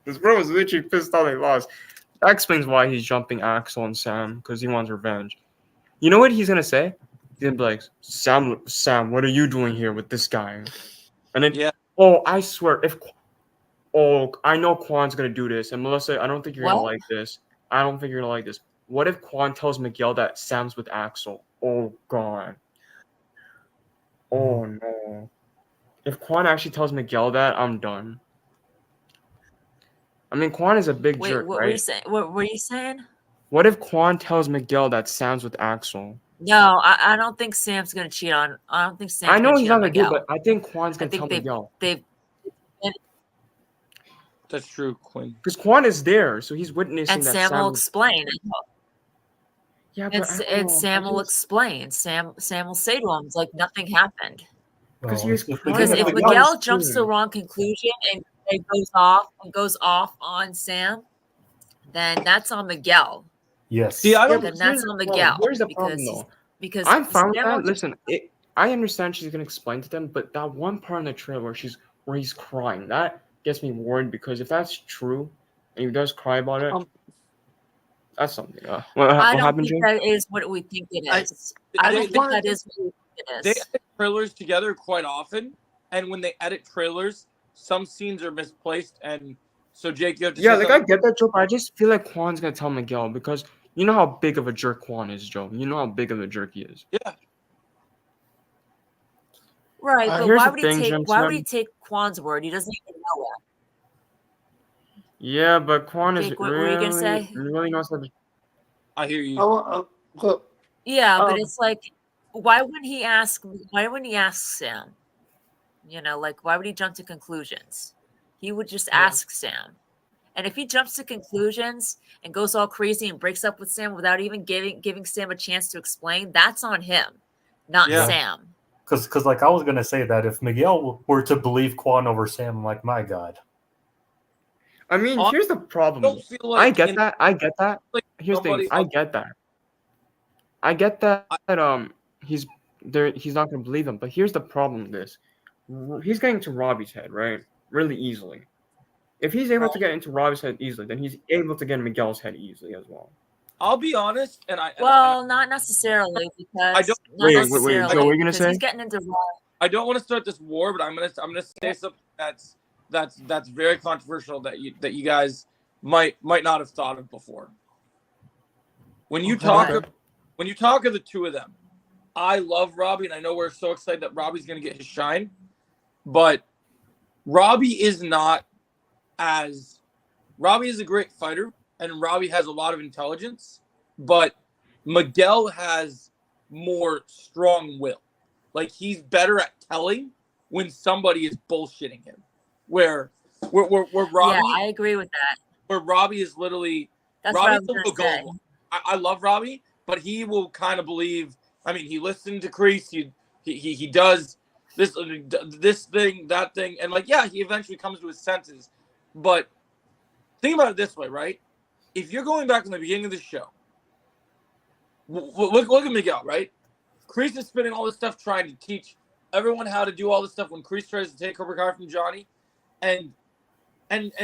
this bro was literally pissed off they lost. That explains why he's jumping Axel and Sam, because he wants revenge. You know what he's gonna say? He's gonna be like, Sam, what are you doing here with this guy? And then, Yeah. oh, I swear, I know Quan's gonna do this. And Melissa, I don't think you're gonna like this. I don't think you're gonna like this. What if Quan tells Miguel that Sam's with Axel? Oh, God. Oh, no. If Quan actually tells Miguel that, I'm done. I mean, Quan is a big jerk, what right? were you saying? What were you saying? What if Quan tells Miguel that Sam's with Axel? No, I don't think Sam's going to cheat on. I don't think Sam's I know gonna he's cheat not on gonna do, Miguel. but I think Quan's gonna tell they've Miguel. that's true, Quinn. Because Quan is there, so he's witnessing And that Sam will Sam. explain. Yeah, but And Sam will explain. Sam will say to him, it's like nothing happened. Because Well, he was if crying Because about if it. Miguel jumps to the wrong conclusion and it goes off on Sam, then that's on Miguel. yes. See, I don't. Then that's on Miguel. Here's the problem, though. Because I'm fine with Sam that. will- Listen, I understand she's gonna explain to them, but that one part in the trailer where he's crying, that gets me worried. Because if that's true, and he does cry about it, that's something. What I don't happened, think Jay? that is what we think it is. I I don't just think that is what we think They it is. edit trailers together quite often, and when they edit trailers, some scenes are misplaced. And so, Jake, you have to. Yeah, say like I something? get that, Joe, but I just feel like Quan's gonna tell Miguel because you know how big of a jerk Quan is, Joe. You know how big of a jerk he is. Yeah. Right, but Here's why the would thing, he take? Jim Why would Slim. he take Quan's word? He doesn't even know it. Yeah, but Quan is Jake, what were you gonna say? really knows how to. I hear you. Yeah, but Um, it's like, why wouldn't he ask? Why wouldn't he ask Sam? Like why would he jump to conclusions? He would just ask Sam. And if he jumps to conclusions and goes all crazy and breaks up with Sam without even giving Sam a chance to explain, that's on him, not Yeah. Sam. Because like I was gonna say that if Miguel were to believe Quan over Sam, I'm like, my God. I mean, here's the problem. Don't feel like I get that. I get that. like Here's the thing. somebody I else- get that. I get that. He's there. He's not gonna believe him. But here's the problem with this. He's getting to Robbie's head, right? Really easily. If he's able to get into Robbie's head easily, then he's able to get in Miguel's head easily as well. I'll be honest, and I. Well, not necessarily because I don't- not Wait, necessarily Joe, what were you gonna because say? he's getting into I don't want to start this war, but I'm gonna say something that's very controversial that you guys might not have thought of before. When you talk of the two of them, I love Robbie, and I know we're so excited that Robbie's gonna get his shine, but Robbie is a great fighter, and Robbie has a lot of intelligence, but Miguel has more strong will. Like he's better at telling when somebody is bullshitting him. Where Robbie, Yeah, I agree with that. where Robbie is literally That's what I Robbie's was a gonna little say. gullible. I love Robbie, but he will kind of believe. I mean, he listened to Kreese. He does this thing, that thing, and like, yeah, he eventually comes to his senses. But think about it this way, right? If you're going back in the beginning of the show, look at Miguel, right? Kreese is spending all this stuff trying to teach everyone how to do all this stuff when Kreese tries to take Cobra Kai from Johnny, and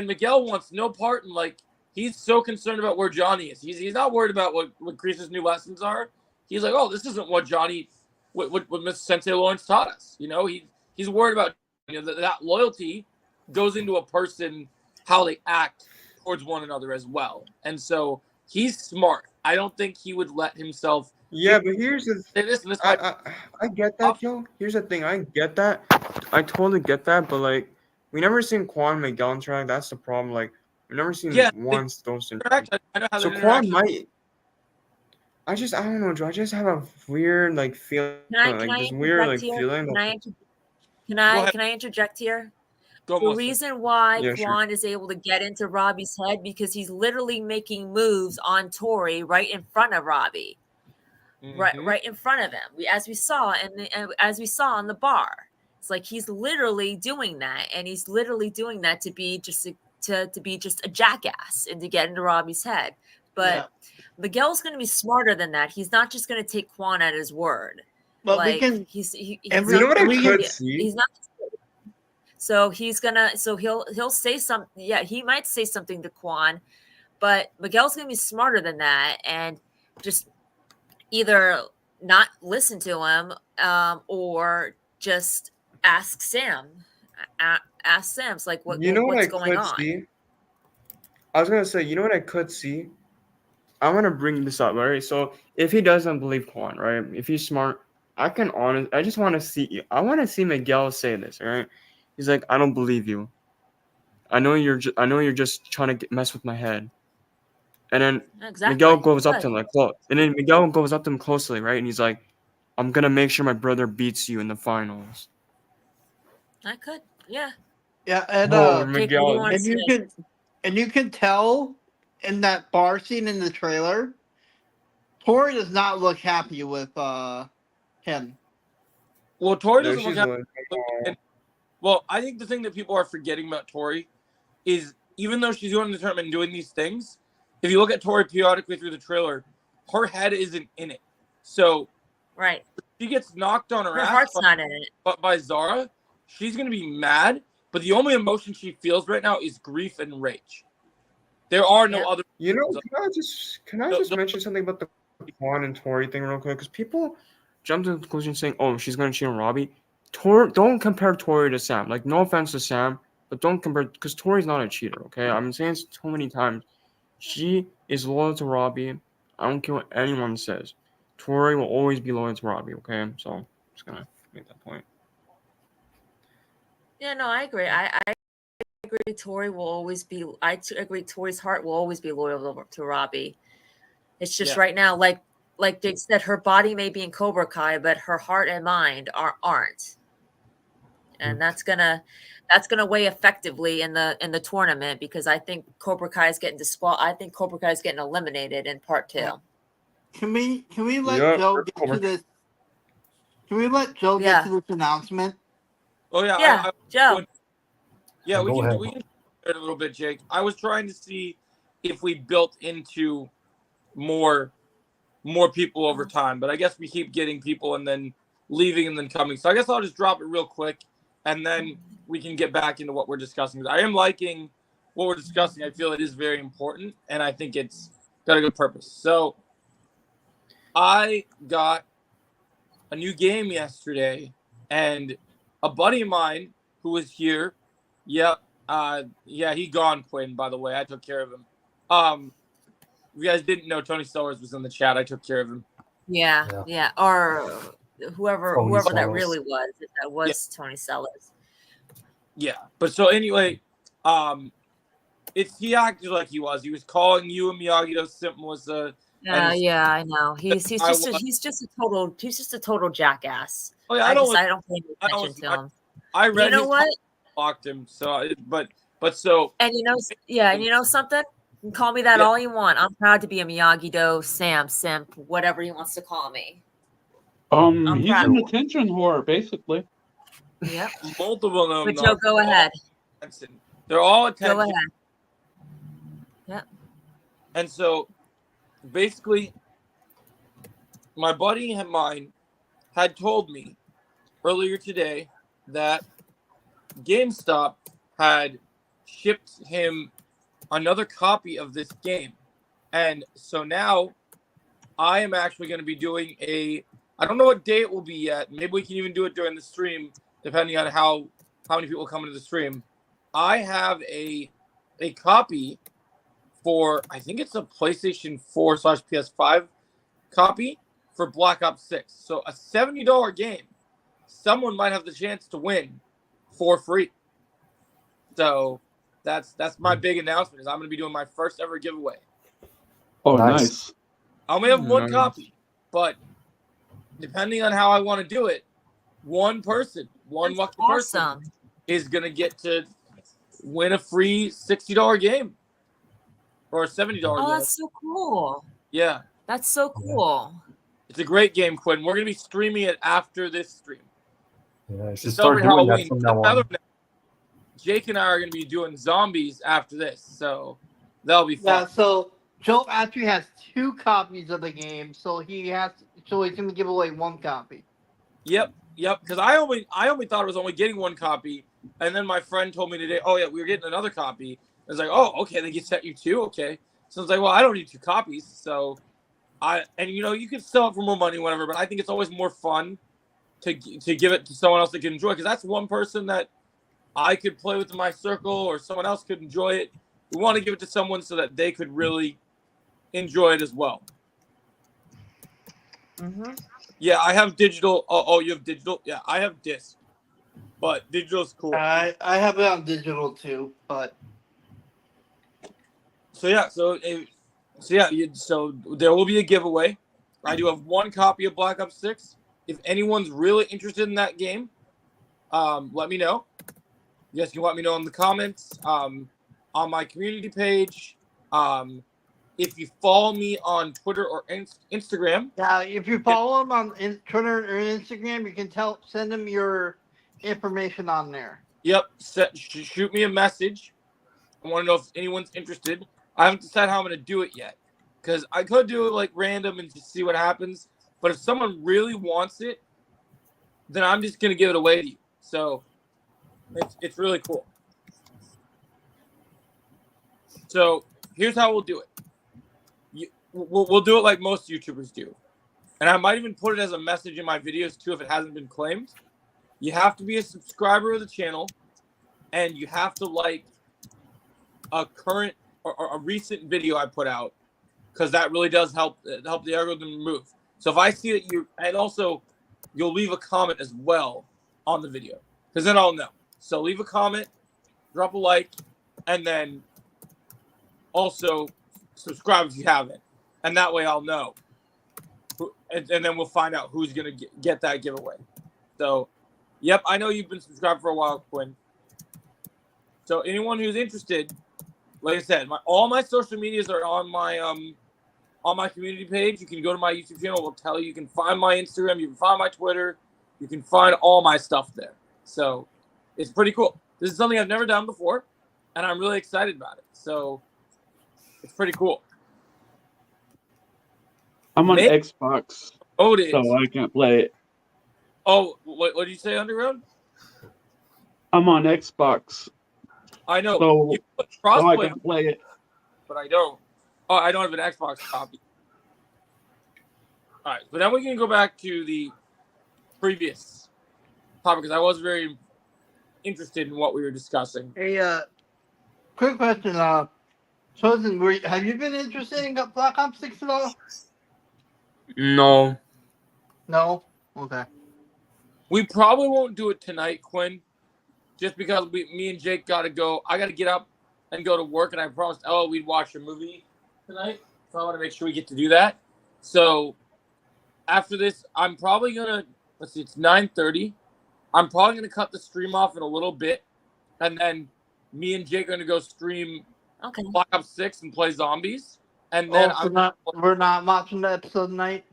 Miguel wants no part in, like, he's so concerned about where Johnny is. He's not worried about what Kreese's new lessons are. He's like, oh, this isn't what Johnny, what Mr. Sensei Lawrence taught us. You know, he's worried about, you know, that loyalty goes into a person, how they act towards one another as well. And so he's smart. I don't think he would let himself. Yeah, but here's the This I get that, yo. Here's the thing, I get that. I totally get that, but like we never seen Quan and Miguel interact. That's the problem. Like we never seen once those interact. I know how So that Quan interaction. might. I don't know, Joe. I just have a weird like feeling, this weird like feeling. Can I interject here? Go, The Melissa. reason why Yeah, sure. Quan is able to get into Robbie's head because he's literally making moves on Tori right in front of Robbie, right in front of him. As we saw on the bar, it's like he's literally doing that, and he's literally doing that to be just a jackass and to get into Robbie's head. But Miguel's going to be smarter than that. He's not just going to take Quan at his word. But like, we can. he's You know what I could see? He's not. So he'll say something. Yeah, he might say something to Quan, but Miguel's gonna be smarter than that and just either not listen to him, or just ask Sam. Ask Sam's like, what's going on? See? I was gonna say, you know what I could see? I want to bring this up, right? So if he doesn't believe Quan, right? If he's smart, I just want to see. I want to see Miguel say this, right? He's like, I don't believe you. I know you're just trying to mess with my head. And then Miguel goes up to him like, well, and then Miguel goes up to him closely, right? And he's like, I'm gonna make sure my brother beats you in the finals. I could, yeah. Yeah, and Miguel, and you can tell in that bar scene in the trailer, Tori does not look happy with him. Well, Tori doesn't look happy. Well, I think the thing that people are forgetting about Tori is even though she's going to the tournament and doing these things, if you look at Tori periodically through the trailer, her head isn't in it. So right, if she gets knocked on her ass heart's not in it. But by Zara, she's going to be mad. But the only emotion she feels right now is grief and rage. There are no other. You know, can I just mention something about the Quan and Tori thing real quick? Because people jump to the conclusion saying, "Oh, she's going to cheat on Robbie." Don't compare Tori to Sam. Like, no offense to Sam, but don't compare because Tori's not a cheater. Okay, I'm saying this so many times. She is loyal to Robbie. I don't care what anyone says. Tori will always be loyal to Robbie. Okay, so I'm just gonna make that point. Yeah, no, I agree. I agree. Tori will always be. I agree. Tori's heart will always be loyal to Robbie. It's just right now, like Jake said, her body may be in Cobra Kai, but her heart and mind aren't. And that's gonna weigh effectively in the tournament because I think Cobra Kai is getting I think Cobra Kai is getting eliminated in part 2. Can we let Joe get to this? Can we let Joe get to this announcement? Oh yeah, Joe. Yeah, we can a little bit, Jake. I was trying to see if we built into more people over time, but I guess we keep getting people and then leaving and then coming. So I guess I'll just drop it real quick. And then we can get back into what we're discussing. I am liking what we're discussing. I feel it is very important, and I think it's got a good purpose. So I got a new game yesterday, and a buddy of mine who was here, he gone, Quinn, by the way. I took care of him. If you guys didn't know, Tony Sellers was in the chat. I took care of him. Yeah. Or whoever that really was, if that was Tony Sellers. Yeah, but so anyway, he acted like he was. He was calling you and Miyagi-Do simp, Melissa. Yeah, I know. He's just a total jackass. Oh yeah, I don't pay any attention to him. I read. You know what? Blocked him. So, but so. And you know something. You can call me that all you want. I'm proud to be a Miyagi-Do, Sam, simp, whatever he wants to call me. He's an attention whore, basically. Yep. Multiple of them. But Joe, go ahead. They're all attention. Go ahead. Yeah. And so basically, my buddy of mine had told me earlier today that GameStop had shipped him another copy of this game. And so now I am actually going to be doing I don't know what day it will be yet. Maybe we can even do it during the stream, depending on how many people come into the stream. I have a copy for, I think it's a PlayStation 4/PS5 copy for Black Ops 6. So a $70 game, someone might have the chance to win for free. So that's my big announcement is I'm going to be doing my first ever giveaway. Oh, Nice. nice. I only have one Nice. copy, but depending on how I want to do it, one lucky person Awesome. is going to get to win a free $60 game or a $70 Oh, game. that's so cool. Yeah, That's so cool. it's a great game, Quinn. We're going to be streaming it after this stream. Yeah, I To should start celebrate doing that Halloween. from now on. Jake and I are going to be doing zombies after this, so that'll be fun. Yeah, so Joe actually has 2 copies of the game, so he's gonna give away 1 copy. Yep. Because I only thought I was only getting 1 copy, and then my friend told me today, oh yeah, we were getting another copy. I was like, oh, okay, they sent you 2, okay. So I was like, well, I don't need 2 copies, so you can sell it for more money, whatever. But I think it's always more fun to give it to someone else that can enjoy, because that's one person that I could play with in my circle, or someone else could enjoy it. We want to give it to someone so that they could really enjoy it as well. Mm-hmm. Yeah, I have digital. Oh, you have digital? Yeah, I have disc, but digital's cool. I have it on digital too, but So there will be a giveaway. I do have 1 copy of Black Ops 6. If anyone's really interested in that game, let me know. You guys can let me know in the comments, on my community page. If you follow me on Twitter or Instagram, yeah, if you follow him on Twitter or Instagram, you can send him your information on there. yep, shoot me a message. I want to know if anyone's interested. I haven't decided how I'm going to do it yet, because I could do it like random and just see what happens. But if someone really wants it, then I'm just going to give it away to you. So it's really cool. So here's how we'll do it. We'll do it like most YouTubers do. And I might even put it as a message in my videos too if it hasn't been claimed. You have to be a subscriber of the channel, and you have to like a current or a recent video I put out, because that really does help the algorithm move. So if I see that and also you'll leave a comment as well on the video, because then I'll know. So leave a comment, drop a like, and then also subscribe if you haven't, and that way I'll know. And then we'll find out who's gonna get that giveaway. So, yep, I know you've been subscribed for a while, Quinn. So anyone who's interested, like I said, all my social medias are on my community page. You can go to my YouTube channel. We'll tell you. You can find my Instagram. You can find my Twitter. You can find all my stuff there. So it's pretty cool. This is something I've never done before, and I'm really excited about it. So it's pretty cool. I'm on Maybe- Xbox, Oh, it is. so I can't play it. Oh, what did you say, Underground? I'm on Xbox, I know. so, You put so I crossplay, can play it. but I don't. Oh, I don't have an Xbox copy. All right, but then we can go back to the previous topic, because I was very interested in what we were discussing. Hey, quick question. Chosen, have you been interested in Black Ops 6 at all? No. No? Okay. We probably won't do it tonight, Quinn, just because me and Jake got to go. I got to get up and go to work, and I promised Ella we'd watch a movie tonight, so I want to make sure we get to do that. So after this, I'm probably going to, let's see, it's 9:30. I'm probably going to cut the stream off in a little bit, and then me and Jake are going to go stream Okay. Black Ops 6 and play zombies. And then we're not watching the episode tonight?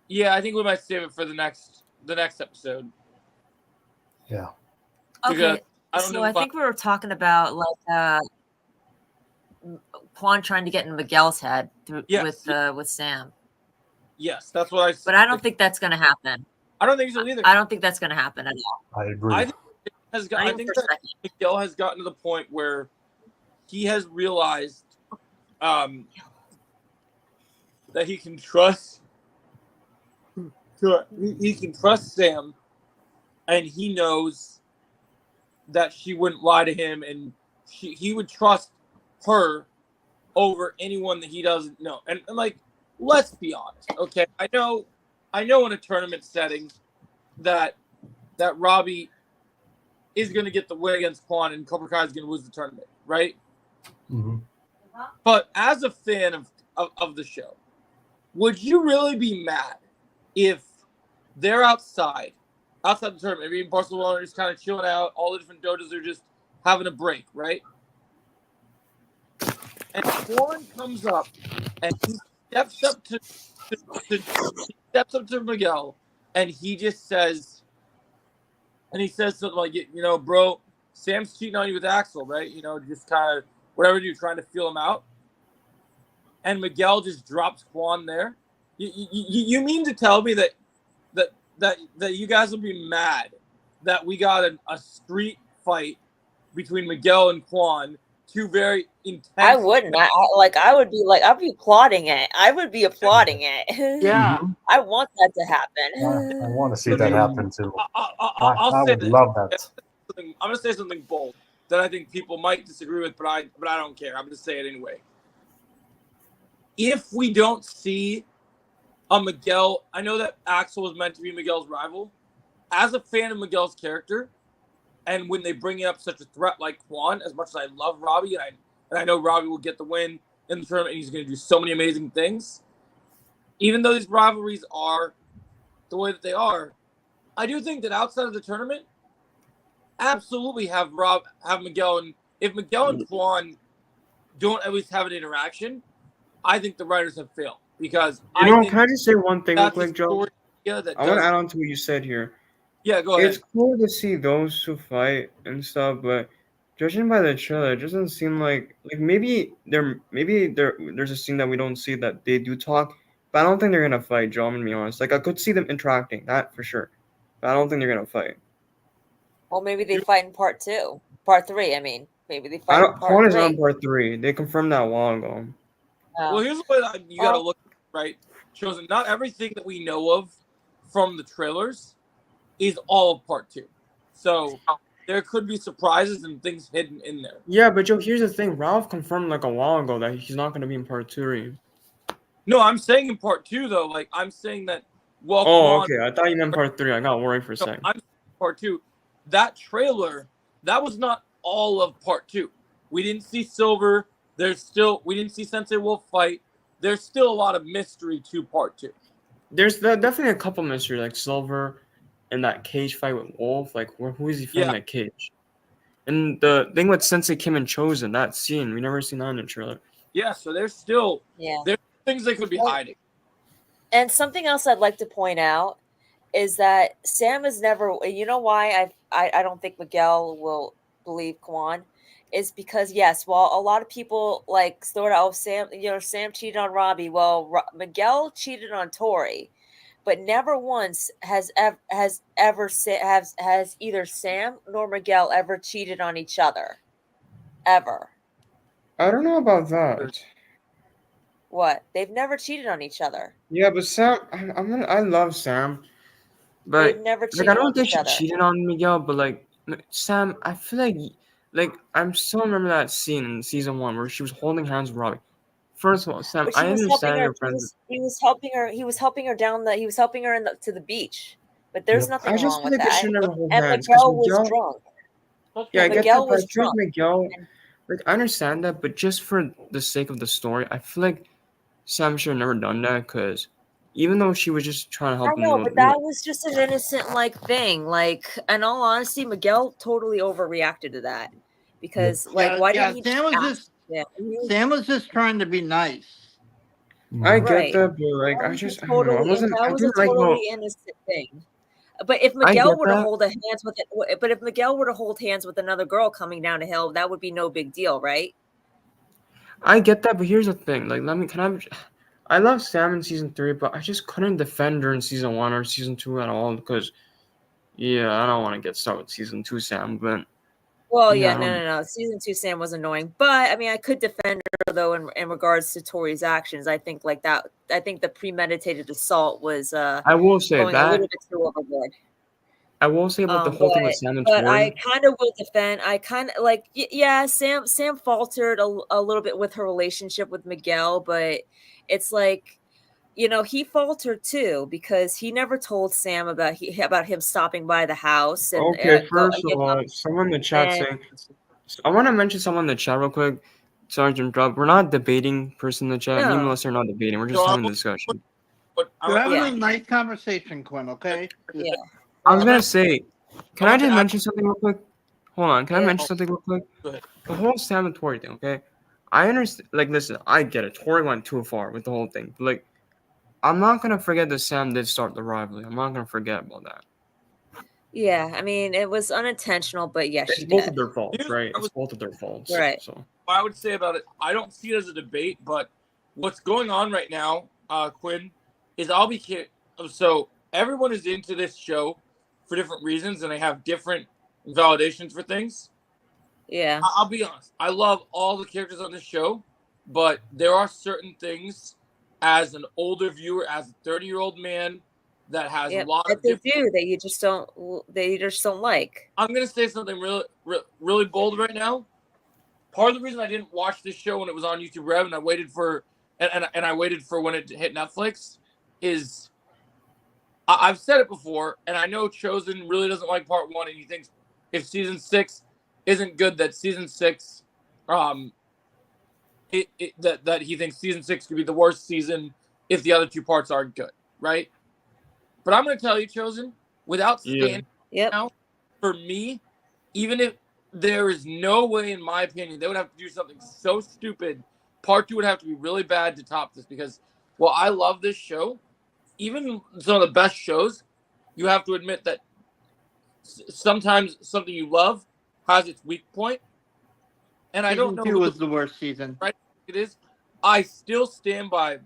yeah, I think we might save it for the next episode. Yeah. Because Okay. I don't So know I if I- think we were talking about like Quan trying to get in Miguel's head with Sam. Yes, that's what I said. But I don't think that's going to happen. I don't think so either. I don't think that's going to happen at all. I agree. I think that Miguel has gotten to the point where he has realized that he can trust Sam, and he knows that she wouldn't lie to him, and he would trust her over anyone that he doesn't know. And like, let's be honest, okay? I know in a tournament setting that Robbie is going to get the win against Quan and Cobra Kai is going to lose the tournament, right? Mm-hmm. But as a fan of the show, would you really be mad if they're outside the tournament, maybe in Barcelona, just kind of chilling out, all the different dojos are just having a break, right? And Quan comes up and he steps up to Miguel, and he just says, something like, bro, Sam's cheating on you with Axel, right? Just kind of whatever you're trying to feel him out. And Miguel just drops Quan there. You mean to tell me that you guys will be mad that we got a street fight between Miguel and Quan, two very intense. I wouldn't. I'd be applauding it. I would be applauding it. Yeah. I want that to happen. I want to see that happen too. I would love that. I'm going to say something bold that I think people might disagree with, but I don't care. I'm going to say it anyway. If we don't see a Miguel, I know that Axel was meant to be Miguel's rival. As a fan of Miguel's character, and when they bring up such a threat like Quan, as much as I love Robbie, and I know Robbie will get the win in the tournament, and he's going to do so many amazing things, even though these rivalries are the way that they are, I do think that outside of the tournament, absolutely have Miguel, and if Miguel and Quan don't at least have an interaction, I think the writers have failed, because can I just say one thing real quick, Joe? I want to add on to what you said here. Yeah, go ahead. It's cool to see those who fight and stuff, but judging by the trailer, it doesn't seem like maybe there's a scene that we don't see that they do talk, but I don't think they're gonna fight, Joe. I'm gonna be honest. Like, I could see them interacting, that for sure, but I don't think they're gonna fight. Well, maybe they fight in part 3. I mean, maybe they fight in part 3. Quan is on part 3. They confirmed that a while ago. Well, here's the way that you gotta look, right? Chosen. Not everything that we know of from the trailers is all of part 2. So there could be surprises and things hidden in there. Yeah, but Joe, here's the thing. Ralph confirmed like a while ago that he's not going to be in part 2. No, I'm saying in part 2 though. Like, I'm saying that. Well, okay. I thought you meant part 3. I got worried for a second. I'm part 2. That trailer, that was not all of part 2. We didn't see Silver. We didn't see Sensei Wolf fight. There's still a lot of mystery to part 2. There's definitely a couple mysteries, like Silver and that cage fight with Wolf. Like, who is he fighting that cage? And the thing with Sensei Kim and Chosen, that scene, we never seen that in the trailer. Yeah, so there's still there's things they could be hiding. And something else I'd like to point out is that Sam is never. You know why I don't think Miguel will believe Quan is because while a lot of people like sort of Sam cheated on Robbie. Well, Miguel cheated on Tori, but never once has either Sam nor Miguel ever cheated on each other, ever. I don't know about that. What? They've never cheated on each other. Yeah, but Sam, I love Sam, but they've never cheated I don't think she cheated on Miguel, but like Sam, I feel like I still remember that scene in season 1 where she was holding hands with Robbie. First of all, Sam, I understand your friends. He was helping her. He was helping her to the beach. But there's nothing wrong with that. And Miguel was drunk. Yeah, I get that. But drunk. Miguel, like, I understand that, but just for the sake of the story, I feel like Sam should have never done that, because even though she was just trying to help him. I know, but that was just an innocent thing. Like, in all honesty, Miguel totally overreacted to that. Because why didn't he Sam was just trying to be nice. I get that, but like I just I don't know. That was a totally innocent thing. But if Miguel were to hold hands with another girl coming down a hill, that would be no big deal, right? I get that, but here's the thing. Like, I love Sam in season 3, but I just couldn't defend her in season 1 or season 2 at all because, yeah, I don't want to get started with season 2 Sam, but Well, yeah, yeah, I don't. no. Season 2 Sam was annoying, but I mean, I could defend her though in regards to Tori's actions. I think like that. I think the premeditated assault was I will say going a that. little bit too overboard. I will say about the whole thing with Sam and But I Tori. kind of will defend. I kind of like, yeah, Sam faltered a little bit with her relationship with Miguel, but it's like, he faltered too because he never told Sam about him stopping by the house and Okay, go, first of all, someone in the chat and saying, I want to mention someone in the chat real quick. Sorry to interrupt. We're not debating person in the chat. Me and no, Melissa are not debating. We're So just I having a will, discussion. but You're having Yeah. a nice conversation, Quinn. Okay. yeah, I was I'm gonna gonna- say, can I'm I gonna just add- mention something real quick? Hold on, can I Yeah. mention something real quick? Go ahead. The whole Sam and Tori thing, okay? I understand. Like, listen, I get it. Tori went too far with the whole thing. But, like, I'm not gonna forget that Sam did start the rivalry. I'm not gonna forget about that. yeah. I mean, it was unintentional, but yes, It's she both did. of their faults, Here's right? what I It's was- both of their faults. Right. So what I would say about it, I don't see it as a debate, but what's going on right now, Quinn, is so everyone is into this show for different reasons, and they have different validations for things. Yeah, I'll be honest. I love all the characters on this show, but there are certain things as an older viewer, as a 30-year-old man that has a lot that of they different. do that you just don't like. I'm gonna say something really bold right now. Part of the reason I didn't watch this show when it was on YouTube Rev and I waited for I waited for when it hit Netflix is I've said it before, and I know Chosen really doesn't like part 1, and he thinks if season 6 isn't good, that season 6 that he thinks season 6 could be the worst season if the other 2 parts aren't good, right? But I'm going to tell you, Chosen, without standing Yep. now, for me, even if there is no way, in my opinion, they would have to do something so stupid, part 2 would have to be really bad to top this because, well, I love this show. Even some of the best shows, you have to admit that sometimes something you love has its weak point. And I don't know Season 2 was the worst season. right it is. I still stand by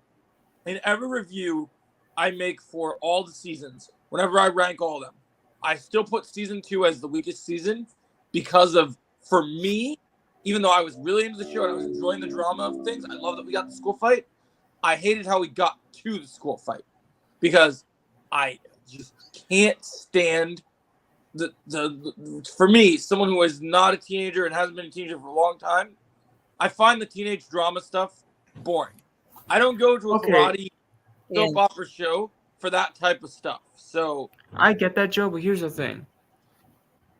in every review I make for all the seasons, whenever I rank all of them, I still put season 2 as the weakest season because of, for me, even though I was really into the show and I was enjoying the drama of things, I love that we got the school fight. I hated how we got to the school fight because I just can't stand the for me, someone who is not a teenager and hasn't been a teenager for a long time, I find the teenage drama stuff boring. I don't go to a karate soap opera show for that type of stuff. So I get that, Joe, but here's the thing.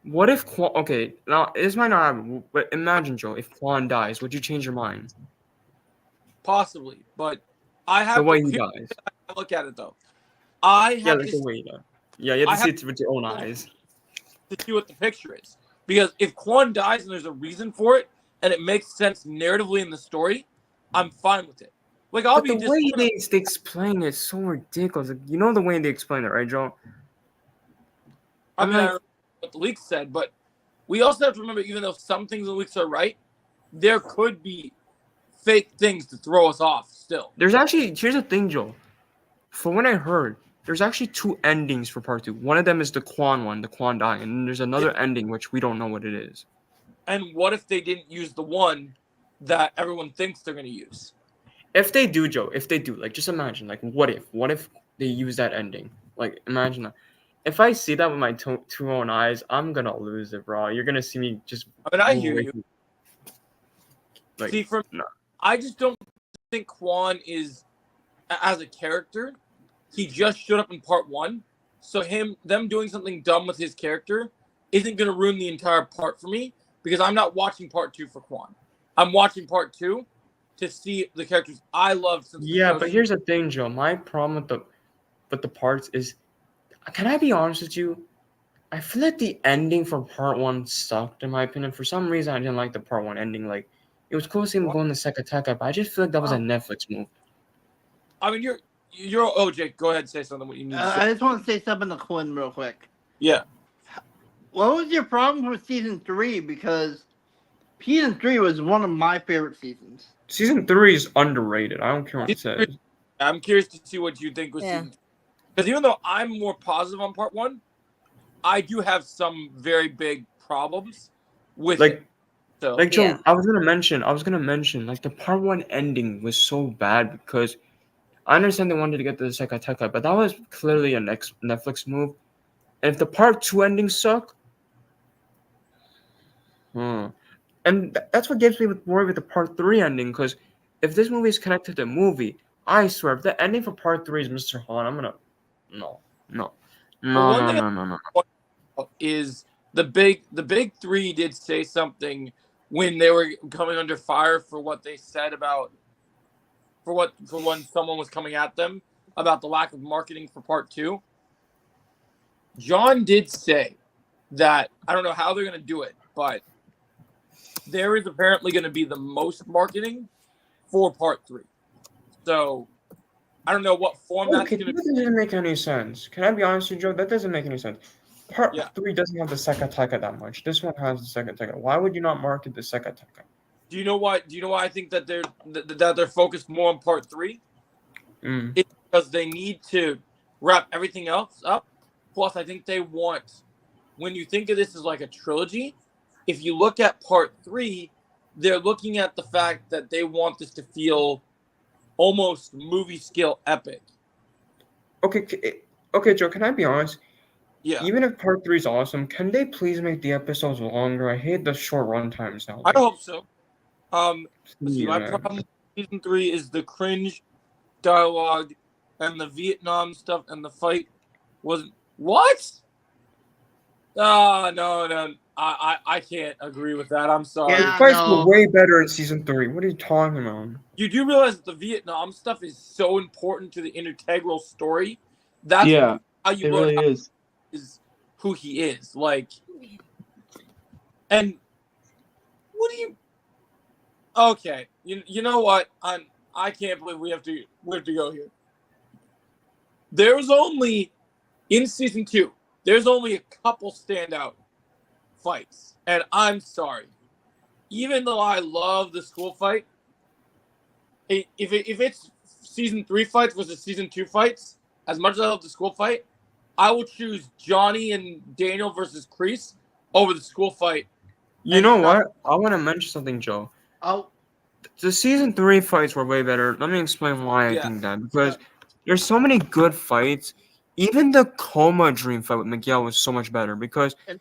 What if okay, now this might not happen, but imagine, Joe, if Quan dies, would you change your mind? possibly, but I have The way to he dies. look at it though. I Yeah, have like to the way he dies. Yeah, you have I to see have- it with your own eyes. see what the picture is. Because if Quan dies and there's a reason for it and it makes sense narratively in the story, I'm fine with it. Like I'll But be the way disappointed. they explain it is so ridiculous. Like, you know the way they explain it, right, Joe? I mean, like- I don't know what the leaks said, but we also have to remember, even though some things in the leaks are right, there could be fake things to throw us off still. Here's the thing, Joe. From what I heard, there's actually 2 endings for part 2. One of them is the Quan one, the Quan dying, and then there's another ending which we don't know what it is. And what if they didn't use the one that everyone thinks they're going to use? If they do, Joe, like, just imagine, like, what if they use that ending? Like, imagine that. If I see that with my 2 own eyes, I'm gonna lose it, bro. You're gonna see me just. I mean, I move hear away you. from- Like, See, no. I just don't think Quan is, as a character, he just showed up in part 1. So them doing something dumb with his character isn't going to ruin the entire part for me because I'm not watching part 2 for Quan. I'm watching part 2 to see the characters I loved since the Yeah, show. but here's the thing, Joe. My problem with the parts is, can I be honest with you? I feel like the ending for part 1 sucked, in my opinion. For some reason, I didn't like the part 1 ending. Like, it was cool seeing him go in the Sekateka, but I just feel like that was a Netflix move. I mean, you're Jake. Go ahead and say something. What you need to say. I just want to say something to Quinn real quick. Yeah. What was your problem with season 3? Because Season 3 was one of my favorite seasons. Season 3 is underrated. I don't care what it says. I'm curious to see what you think with Yeah. season, because even though I'm more positive on part 1, I do have some very big problems with Like, it. So like Joe, Yeah. I was gonna mention, like the part 1 ending was so bad because I understand they wanted to get to the Sekateka, but that was clearly a next Netflix move. And if the part 2 endings suck, and that's what gives me worried with the part 3 ending, because if this movie is connected to the movie, I swear, if the ending for part 3 is Mr. Han, I'm gonna no, no, But no, one no, thing no, no, no. is the big three did say something when they were coming under fire for what they said about for when someone was coming at them about the lack of marketing for part 2. John did say that I don't know how they're going to do it, but there is apparently going to be the most marketing for part 3. So I don't know what form that's Okay, going to that doesn't make any sense. Can I be honest with you, Joe? That doesn't make any sense. Part Yeah. 3 doesn't have the Sekateka that much. This one has the Sekateka. Why would you not market the Sekateka? Do you know why? Do you know why I think that they're focused more on part 3? Mm. It's because they need to wrap everything else up. Plus, I think they want, when you think of this as like a trilogy, if you look at part 3, they're looking at the fact that they want this to feel almost movie scale epic. Okay, Joe. Can I be honest? Yeah, Even if part 3 is awesome, can they please make the episodes longer? I hate the short run times now. I hope so. Let's see. Please, My man. problem with season 3 is the cringe dialogue and the Vietnam stuff, and the fight wasn't what? No. I can't agree with that. I'm sorry. The Yeah. fights were no. way better in season 3. What are you talking about? You do realize that the Vietnam stuff is so important to the integral story. That's Yeah, how you it learn really how is. is who he is. Like, and what do you? Okay, you know what? I can't believe we have to go here. There's only in season 2. There's only a couple standout fights, and I'm sorry. Even though I love the school fight, if it's season 3 fights versus season 2 fights, as much as I love the school fight, I will choose Johnny and Daniel versus Kreese over the school fight. You know what? I want to mention something, Joe. Oh, The season 3 fights were way better. Let me explain why I Yeah. think that. Because there's so many good fights. Even the coma dream fight with Miguel was so much better because and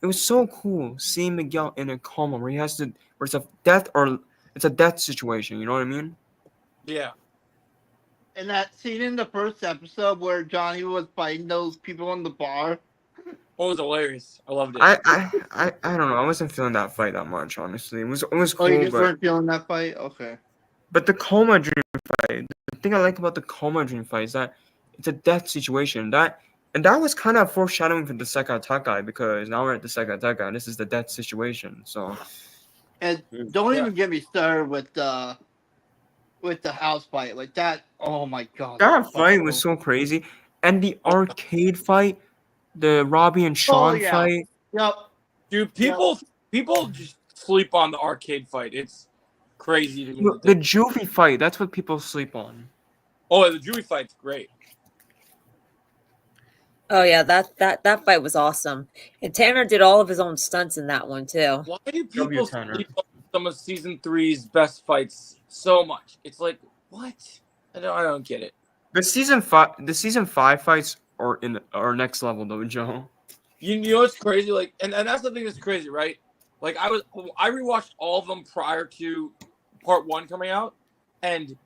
it was so cool seeing Miguel in a coma where where it's a death or it's a death situation. You know what I mean? Yeah. and that scene in the first episode where Johnny was fighting those people in the bar. It was hilarious. I loved it. I don't know. I wasn't feeling that fight that much, honestly. It was Oh, you cool, just weren't feeling that fight? Okay. but the coma dream fight. The thing I like about the coma dream fight is that it's a death situation. That was kind of foreshadowing for the Sekataka because now we're at the Sekataka and this is the death situation. So And don't Yeah. even get me started with the house fight like that. Oh my god. that fight was so crazy, and the arcade fight, the Robbie and Sean yeah. fight. Yep. Dude, people just sleep on the arcade fight. It's crazy to me. The juvie fight. That's what people sleep on. Oh, the Dewey fight's great. Oh yeah, that fight was awesome. And Tanner did all of his own stunts in that one too. Why do W people Tanner. sleep on some of season 3's best fights so much? It's like, what? I don't get it. The season 5 fights are next level though, Joe. You know what's crazy? Like, and that's the thing that's crazy, right? Like, I rewatched all of them prior to part 1 coming out, and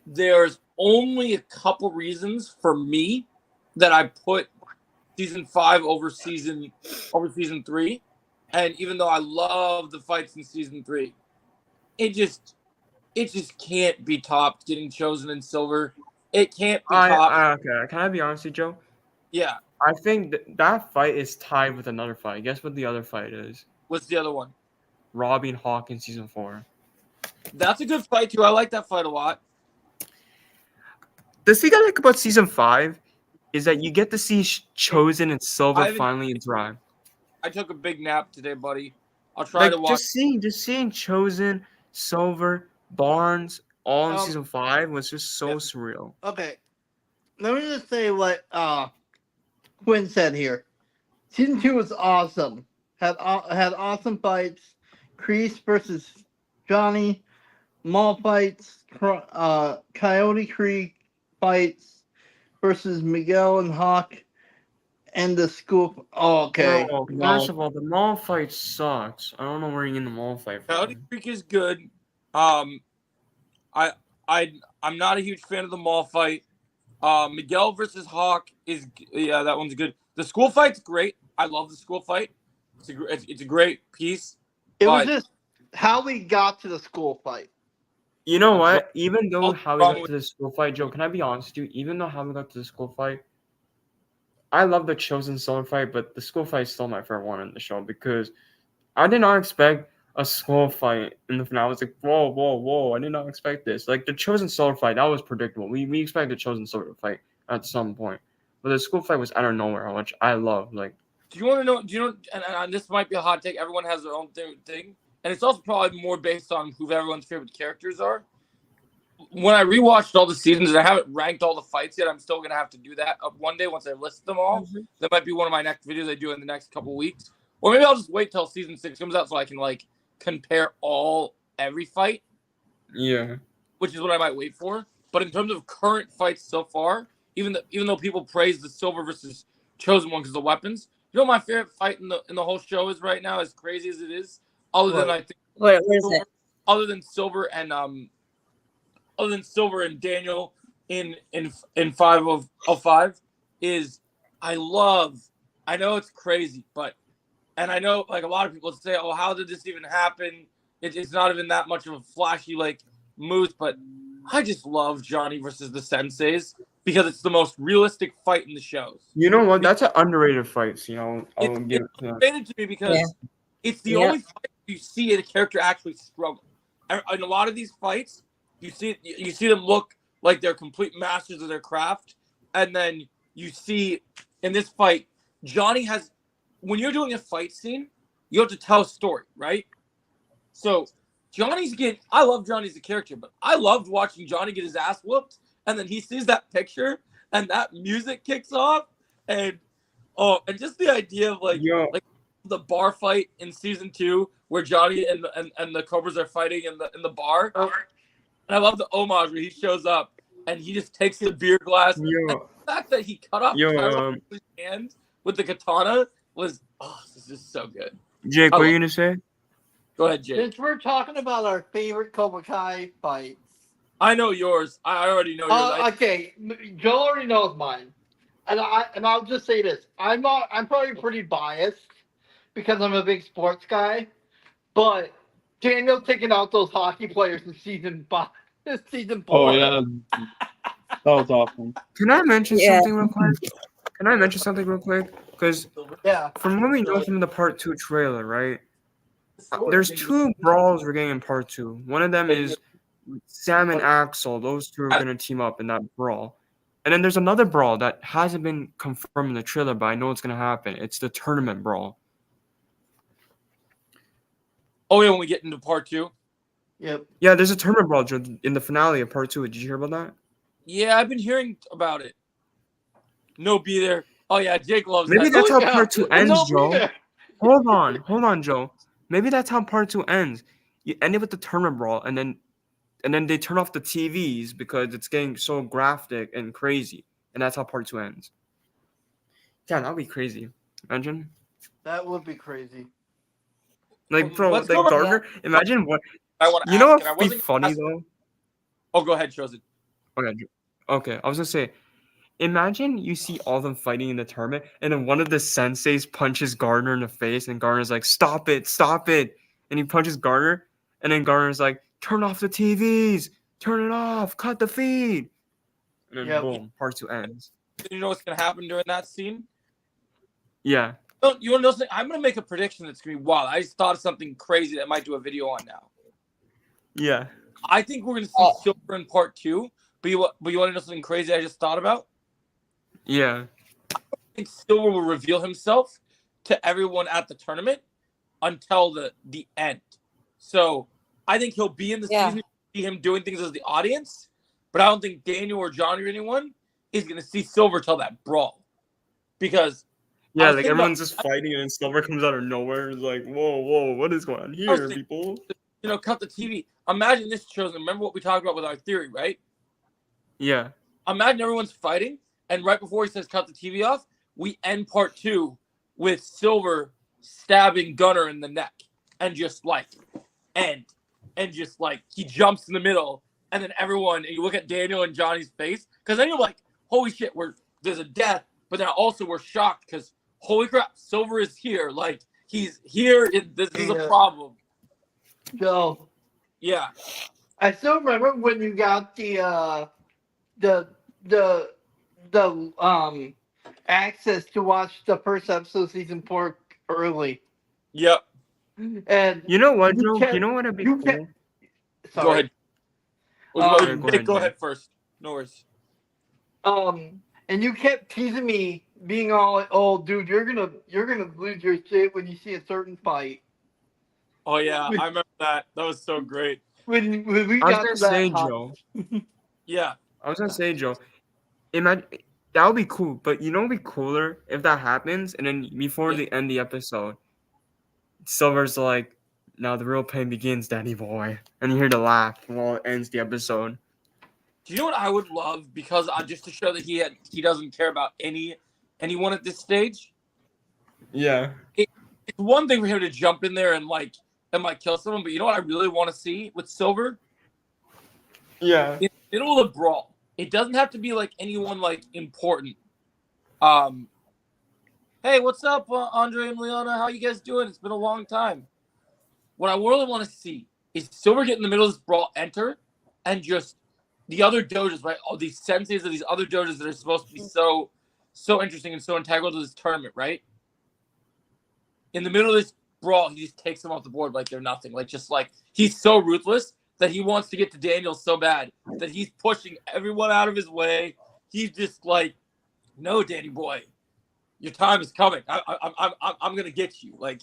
there's only a couple reasons for me that I put season 5 over season 3. And even though I love the fights in season 3, it just can't be topped getting chosen in silver. It can't be topped. Okay. Can I be honest with you, Joe? Yeah. I think that fight is tied with another fight. Guess what the other fight is? What's the other one? Robbie and Hawk in season 4. That's a good fight too. I like that fight a lot. The thing I like about season 5 is that you get to see Chosen and Silver I haven't- finally interact. I took a big nap today, buddy. I'll try Like to watch. just seeing Chosen, Silver, Barnes, Chosen, Silver, Barnes, all in Um, season 5 was just so Yeah. surreal. Okay, let me just say what Quinn said here. Season 2 was awesome. Had awesome fights. Kreese versus Johnny, mall fights, Coyote Creek fights versus Miguel and Hawk, and the school. Oh, okay, Bro, first no. of all, the mall fight sucks. I don't know where you're in the mall fight Coyote from. Creek is good. Um, I I'm not a huge fan of the mall fight. Miguel versus Hawk is that one's good. The school fight's great. I love the school fight. It's a great piece. It was But just how we got to the school fight. You know I'm what? Even though sorry. how we got to the school fight, Joe, can I be honest with you? Even though how we got to the school fight, I love the Chosen Silver fight, but the school fight is still my favorite one in the show because I did not expect a school fight in the finale. I was like, whoa, whoa, whoa! I did not expect this. Like the Chosen Silver fight, that was predictable. We expected the Chosen Silver fight at some point, but the school fight was out of nowhere, which I love. Like, do you want to know? Do you know? And this might be a hot take. Everyone has their own thing, and it's also probably more based on who everyone's favorite characters are. When I rewatched all the seasons and I haven't ranked all the fights yet, I'm still gonna have to do that one day once I list them all. Mhm. That might be one of my next videos I do in the next couple weeks, or maybe I'll just wait till season 6 comes out so I can like compare every fight, yeah, which is what I might wait for. But in terms of current fights so far, even though people praise the Silver versus Chosen one because the weapons, you know, my favorite fight in the whole show is right now, as crazy as it is. Other than I think, What is it? other than Silver and Daniel in 5 of 5 is I know it's crazy, but and I know like a lot of people say, oh, how did this even happen? It's not even that much of a flashy like moves, but I just love Johnny versus the Senseis because it's the most realistic fight in the shows. you know what? That's an underrated fight. You know, I'll It's give it to that. fascinating to me because Yeah. it's the Yeah. only fight you see a character actually struggle. In a lot of these fights, you see them look like they're complete masters of their craft, and then you see in this fight, Johnny has. When you're doing a fight scene, you have to tell a story, right? So I love Johnny as a character, but I loved watching Johnny get his ass whooped, and then he sees that picture, and that music kicks off, and and just the idea of like Yo, the bar fight in season 2 where Johnny and the Cobras are fighting in the bar. And I love the homage where he shows up and he just takes the beer glass. And yo, the fact that he cut off yo, Tyrone's hand with the katana was this is so good. Jake, I what are love- you gonna say? Go ahead, Jake. Since we're talking about our favorite Cobra Kai fights, I know yours. I already know yours. okay, Joe already knows mine, and I'll just say this: I'm probably pretty biased because I'm a big sports guy, but Daniel taking out those hockey players in season 5, season 4. Oh yeah, that was awesome. Can I mention Yeah. something real quick? Because Yeah. from what we know from the part 2 trailer, right? There's 2 brawls we're getting in part 2. One of them is Sam and Axel. Those 2 are gonna team up in that brawl. And then there's another brawl that hasn't been confirmed in the trailer, but I know it's gonna happen. It's the tournament brawl. Oh yeah, when we get into part 2. Yep. Yeah, there's a tournament brawl in the finale of part 2. Did you hear about that? Yeah, I've been hearing about it. No be there. Oh yeah, Jake loves Maybe that. that's how Yeah, part 2 and ends, they'll be Joe. there. Hold on, Joe. Maybe that's how part 2 ends. You end it with the tournament brawl, and then they turn off the TVs because it's getting so graphic and crazy, and that's how part 2 ends. Yeah, that'd be crazy. Imagine, That would be crazy. like, bro, Let's like go over- Gardner. Imagine what I want to you know. ask, and I What'd be wasn't funny ask- though? Oh, go ahead, Chosen. Okay. I was gonna say, imagine you see all of them fighting in the tournament, and then one of the senseis punches Gardner in the face, and Gardner's like, "Stop it! Stop it!" And he punches Gardner, and then Gardner's like, "Turn off the TVs! Turn it off! Cut the feed!" And then Yep. boom, part 2 ends. You know what's gonna happen during that scene? Yeah. You want to know something? I'm gonna make a prediction that's gonna be wild. I just thought of something crazy that I might do a video on now. Yeah. I think we're gonna see Silver in part 2. But you want to know something crazy I just thought about? Yeah. I think Silver will reveal himself to everyone at the tournament, until the end. So I think he'll be in the Yeah. season, see him doing things as the audience, but I don't think Daniel or Johnny or anyone is going to see Silver till that brawl. Because Yeah, was like thinking everyone's just fighting and then Silver comes out of nowhere. It's like, whoa, what is going on here, thinking- people? cut the TV. Imagine this, Chosen. Remember what we talked about with our theory, right? Yeah. Imagine everyone's fighting, and right before he says cut the TV off, we end part 2 with Silver stabbing Gunner in the neck and just like end. And just like he jumps in the middle, and then everyone, and you look at Daniel and Johnny's face, because then you're like, holy shit, there's a death, but then also we're shocked because holy crap, Silver is here. Like he's here. This is a problem. Joe, Yeah. I still remember when you got the access to watch the first episode of season 4 early. Yep. And You know what, You Joe? can't- You know what'd be you cool? can't- Go ahead. Um, go ahead, Go Joe. ahead first. No worries. And you kept teasing me, being all like, "Oh, dude, you're gonna lose your shit when you see a certain fight." Oh yeah, I remember that. That was so great. When we I was got gonna to say, that, Joe. Yeah. Imagine that would be cool, but you know what'd be cooler if that happens, and then before Yeah. the end of the episode, Silver's like, "Now the real pain begins, Danny boy," and you hear the laugh while it ends the episode. Do you know what I would love? Because just to show that he doesn't care about anyone at this stage. Yeah. It's one thing for him to jump in there and kill someone, but you know what I really want to see with Silver? Yeah. In the middle of the brawl. It doesn't have to be like anyone like important. Hey, what's up, Andre and Leona? How you guys doing? It's been a long time. What I really want to see is Silver get in the middle of this brawl, enter, and just the other dojas, right? All these senseis of these other dojas that are supposed to be so interesting and so integral to this tournament, right? In the middle of this brawl, he just takes them off the board like they're nothing. Like he's so ruthless that he wants to get to Daniel so bad that he's pushing everyone out of his way. He's just like, no, Danny boy, your time is coming. I'm gonna get you. Like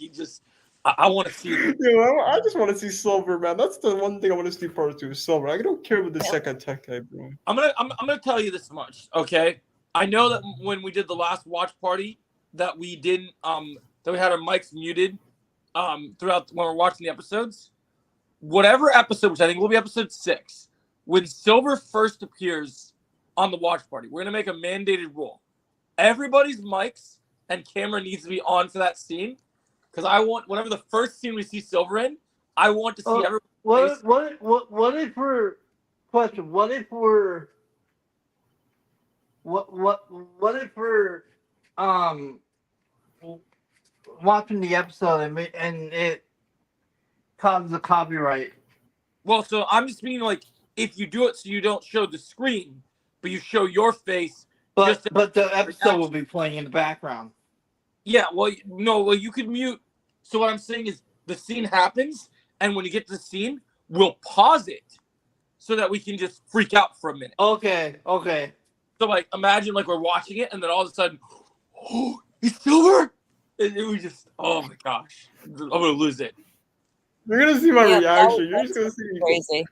I want to see it. Yeah, I just want to see Silver, man. That's the one thing I want to see part 2 is Silver. I don't care about the second tech guy, bro. I'm gonna tell you this much, okay? I know that when we did the last watch party that we didn't that we had our mics muted throughout when we're watching the episodes. Whatever episode, which I think will be episode 6, when Silver first appears on the watch party, we're gonna make a mandated rule. Everybody's mics and camera needs to be on for that scene. Because I want whatever the first scene we see Silver in, I want to see everyone. what if we're question? What if we're watching the episode and it causes a copyright? Well, so I'm just meaning like if you do it so you don't show the screen, but you show your face. But the episode will be playing in the background. Yeah, well, no, well, you could mute. So what I'm saying is the scene happens, and when you get to the scene, we'll pause it so that we can just freak out for a minute. Okay. So, like, imagine, like, we're watching it, and then all of a sudden, oh, it's Silver! And we just, oh my gosh, I'm going to lose it. You're going to see my Yeah, reaction. You're just going to see me. Crazy.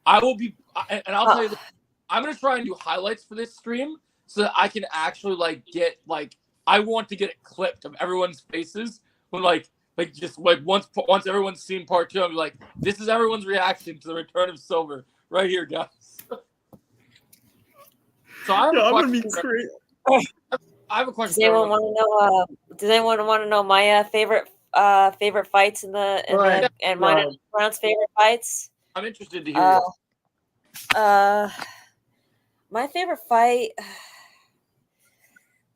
I will be, and I'll tell you this, I'm going to try and do highlights for this stream so that I can actually, like, get, like, I want to get it clipped of everyone's faces when like just like once everyone's seen part 2, I'll be like, this is everyone's reaction to the return of Silver right here, guys. So I have a question. I have a question. Does anyone want to know my favorite fights and mine Brown's favorite fights? I'm interested to hear. My favorite fight.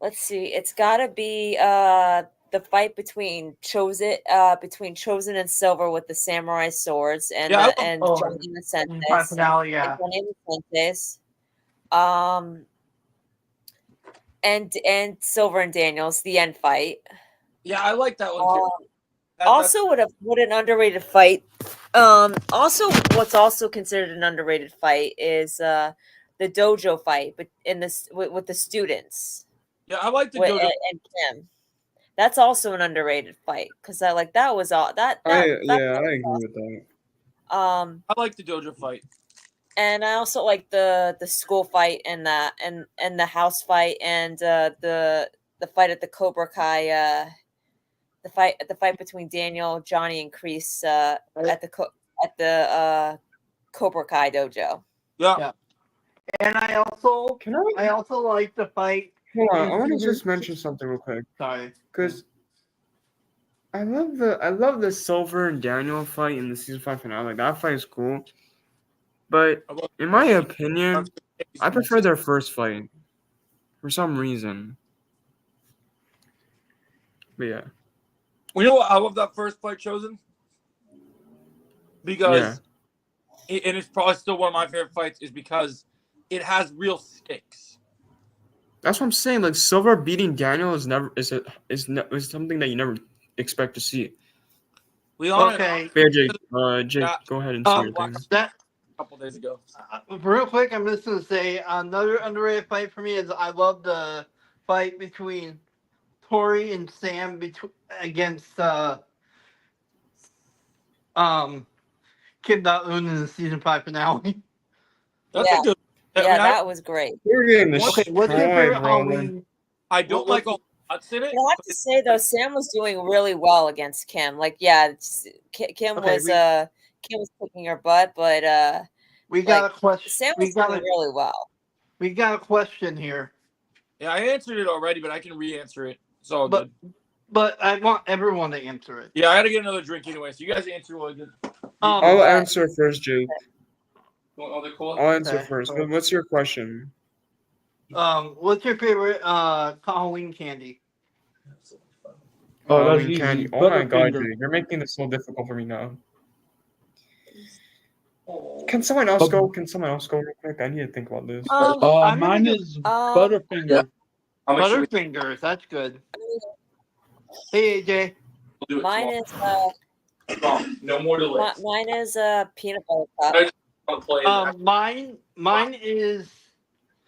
Let's see. It's got to be the fight between Chosen and Silver with the samurai swords and Johnny and the Senseis. Finale, yeah. And Silver and Daniels, the end fight. Yeah, I like that one too. Also, what an underrated fight. Also, what's also considered an underrated fight is the dojo fight, but in this with the students. Yeah, I like the dojo. And Kim. That's also an underrated fight because that was all that. I agree with that. I like the dojo fight. And I also like the school fight and the house fight and the fight at the Cobra Kai the fight between Daniel, Johnny, and Kreese at the Cobra Kai dojo. Yeah. And I also Can I like the fight. hold on? I want to just mention something real quick Sorry. because I love the Silver and Daniel fight in the season 5 finale. Like that fight is cool, but in my opinion, I prefer their first fight for some reason. But yeah. You know what? I love that first fight chosen because, and it's probably still one of my favorite fights, is because it has real stakes. That's what I'm saying. Like Silver beating Daniel is something that you never expect to see. Leon, Okay. But yeah, Jake, go ahead and say your thing. That a couple days ago. real quick, I'm just gonna say another underrated fight for me is I love the fight between Tori and Sam against Kim Da-eun in the season 5 finale. That's Yeah. a good. That was great. We're getting Okay, what's your favorite Halloween? I don't like all the nuts in it. I have to say though, Sam was doing really well against Kim. Like, yeah, Kim was kicking her butt, but we got a question. Sam was doing really well. We got a question here. Yeah, I answered it already, but I can re-answer it. It's all good. But I want everyone to answer it. Yeah, I gotta get another drink anyway, so you guys answer while I get. I'll answer first, Jake. I'll answer first. What's your question? What's your favorite Halloween candy? Oh, that's Halloween easy. candy. Oh my god, Butterfinger. dude, you're making this so difficult for me now. Can someone else go? Can someone else go real quick? I need to think about this. Mine is Butterfinger. Butterfingers, that's good. Hey AJ. Mine is no more delays. Mine is peanut butter cup. Mine is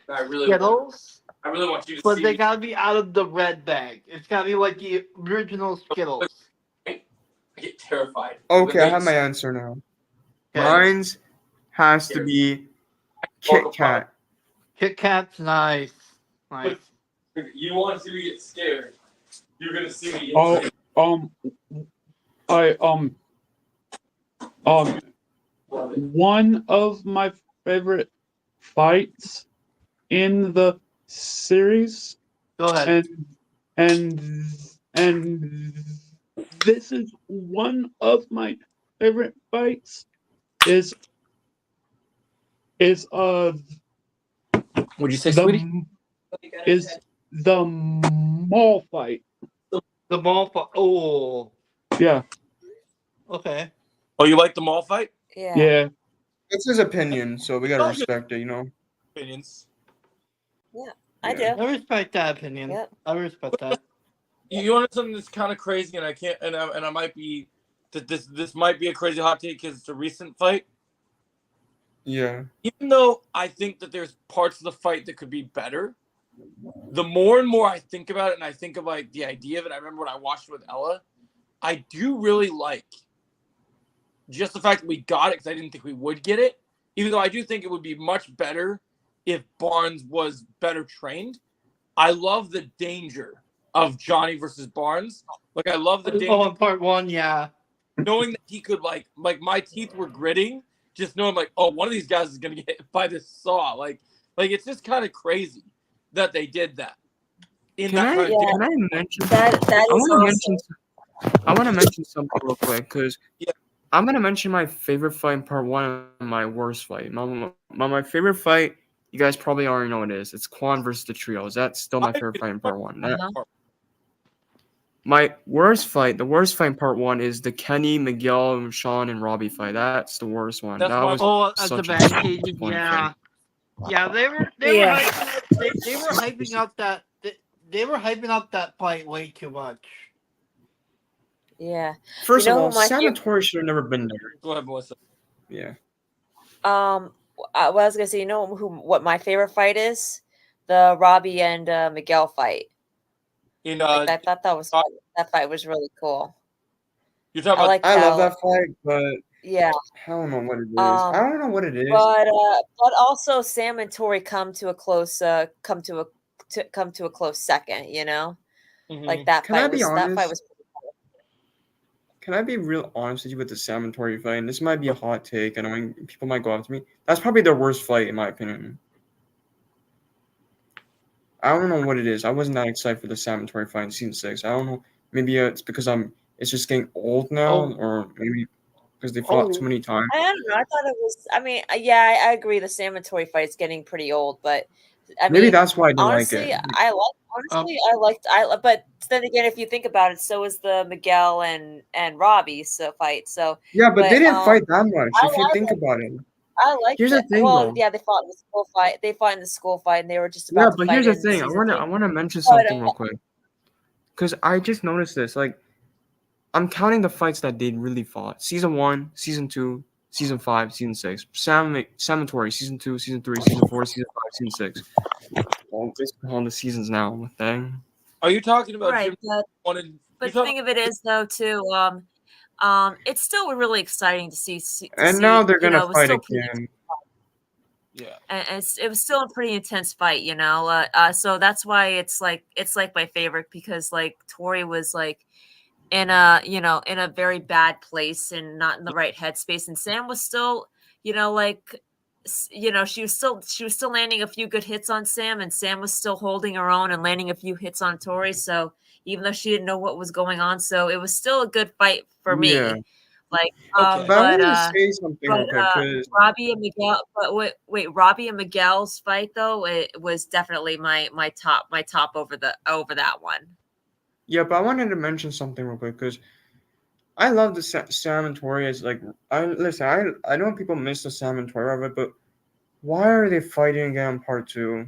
I really Skittles. I really want you to but see. they gotta be out of the red bag. It's gotta be like the original Skittles. I get terrified. Okay, I have my answer now. Okay. Mine's has to be Kit Kat. Kit Kat's nice. Nice. You want to see me get scared? You're gonna see me. One of my favorite fights in the series. Go ahead. And this is one of my favorite fights. Is Would you say, sweetie? Is the mall fight? The mall fight. Oh. Yeah. Okay. Oh, you like the mall fight? Yeah. It's his opinion, so we gotta respect it, you know. Opinions. Yeah, I do. I respect that opinion. Yep. I respect that. You want something that's kind of crazy, and I can't, and I might be that this might be a crazy hot take because it's a recent fight. Yeah. Even though I think that there's parts of the fight that could be better, the more and more I think about it, and I think of like the idea of it. I remember when I watched it with Ella, I do really like just the fact that we got it because I didn't think we would get it. Even though I do think it would be much better if Barnes was better trained. I love the danger of Johnny versus Barnes. Like I love the danger. Oh, in part 1, yeah. Knowing that he could like my teeth were gritting, just knowing like, oh, one of these guys is gonna get hit by this saw. Like it's just kind of crazy that they did that. Can I mention that I want to mention something real quick because I'm gonna mention my favorite fight in part 1 and my worst fight. My favorite fight, you guys probably already know what it is. It's Quan versus the Trios. That's still my favorite fight in part 1. My worst fight, the worst fight in part 1 is the Kenny, Miguel, Sean, and Robbie fight. That's the worst one. That's that was that's such the a bad cage. disappointing Yeah. fight. Yeah, they were hyping up that they were hyping up that fight way too much. Yeah. First You know of all, who my Sanatori should have never been there. Go ahead, Melissa. Yeah. What I was gonna say, you know what my favorite fight is? The Robbie and Miguel fight. In Like I thought that fight was really cool. you're talking I about like I love how that fight, but yeah. I don't know what it is. I Um, don't know what it is. but also Sam and Tori come to a close come to a close second. You know, like Mhm. Can I be that fight honest? was pretty cool. Can I be real honest with you with the Sam Tori fight? And this might be a hot take, and I mean, people might go after me. That's probably their worst fight, in my opinion. I don't know what it is. I wasn't that excited for the Sam Tori fight in season 6. I don't know. Maybe it's because It's just getting old now, Oh, or maybe because they fought too oh, many times. I don't know. I thought it was. I mean, yeah, I agree. The Sam and Tori fight is getting pretty old, but I Maybe mean, that's why I didn't like it. honestly, um, but then again, if you think about it, so is the Miguel and Robbie fight. So, Yeah, but they but didn't fight that much. I If you I think like about it. I liked Here's the it. thing, Well, though. yeah, they fought in the school fight. They fought in the school fight, and they were just Yeah, about to but fight here's the in thing. I season wanna I 3. wanna mention But something real quick. Because I just noticed this. Like, I'm counting the fights that they really fought. Season 1, Season 2, Season 5, Season 6. Sam and Tori, Season 2, Season 3, Season 4, Season 5, Season 6. All the seasons now. What the heck? Are you talking about right, Jim wanted? You're but the talking thing of it is, though, too, it's still really exciting to And now they're You gonna know, it was fight still pretty again. yeah. and it was still a pretty intense fight, you know. So that's why it's like my favorite because like Tori was like in a very bad place and not in the right headspace, and Sam was still you know like she was still landing a few good hits on Sam, and Sam was still holding her own and landing a few hits on Tori. So even though she didn't know what was going on, so it was still a good fight for Yeah. me. Like Okay. But I wanted to say something but real quick because Robbie and Miguel, but wait, Robbie and Miguel's fight though, it was definitely my top over that one. yeah, but I wanted to mention something real quick because I love the Sam and Tori as like I know people miss the Sam and Tori of it, but why are they fighting again in part 2?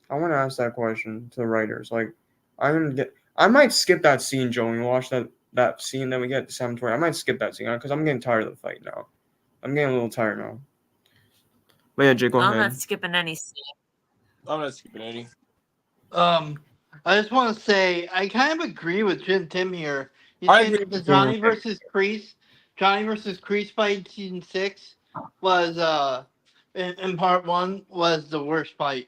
I want to ask that question to the writers. Like, I might skip that scene, Joe, and watch that scene that we get the Sam and Tori. I might skip that scene because I'm getting tired of the fight now. I'm getting a little tired now. But yeah, Jake, go I'm not ahead. skipping any scene. I'm not skipping any. I just want to say I kind of agree with Jim Tim here. You I say agree that the with you. Johnny versus Kreese fight in season 6 was in part 1 was the worst fight.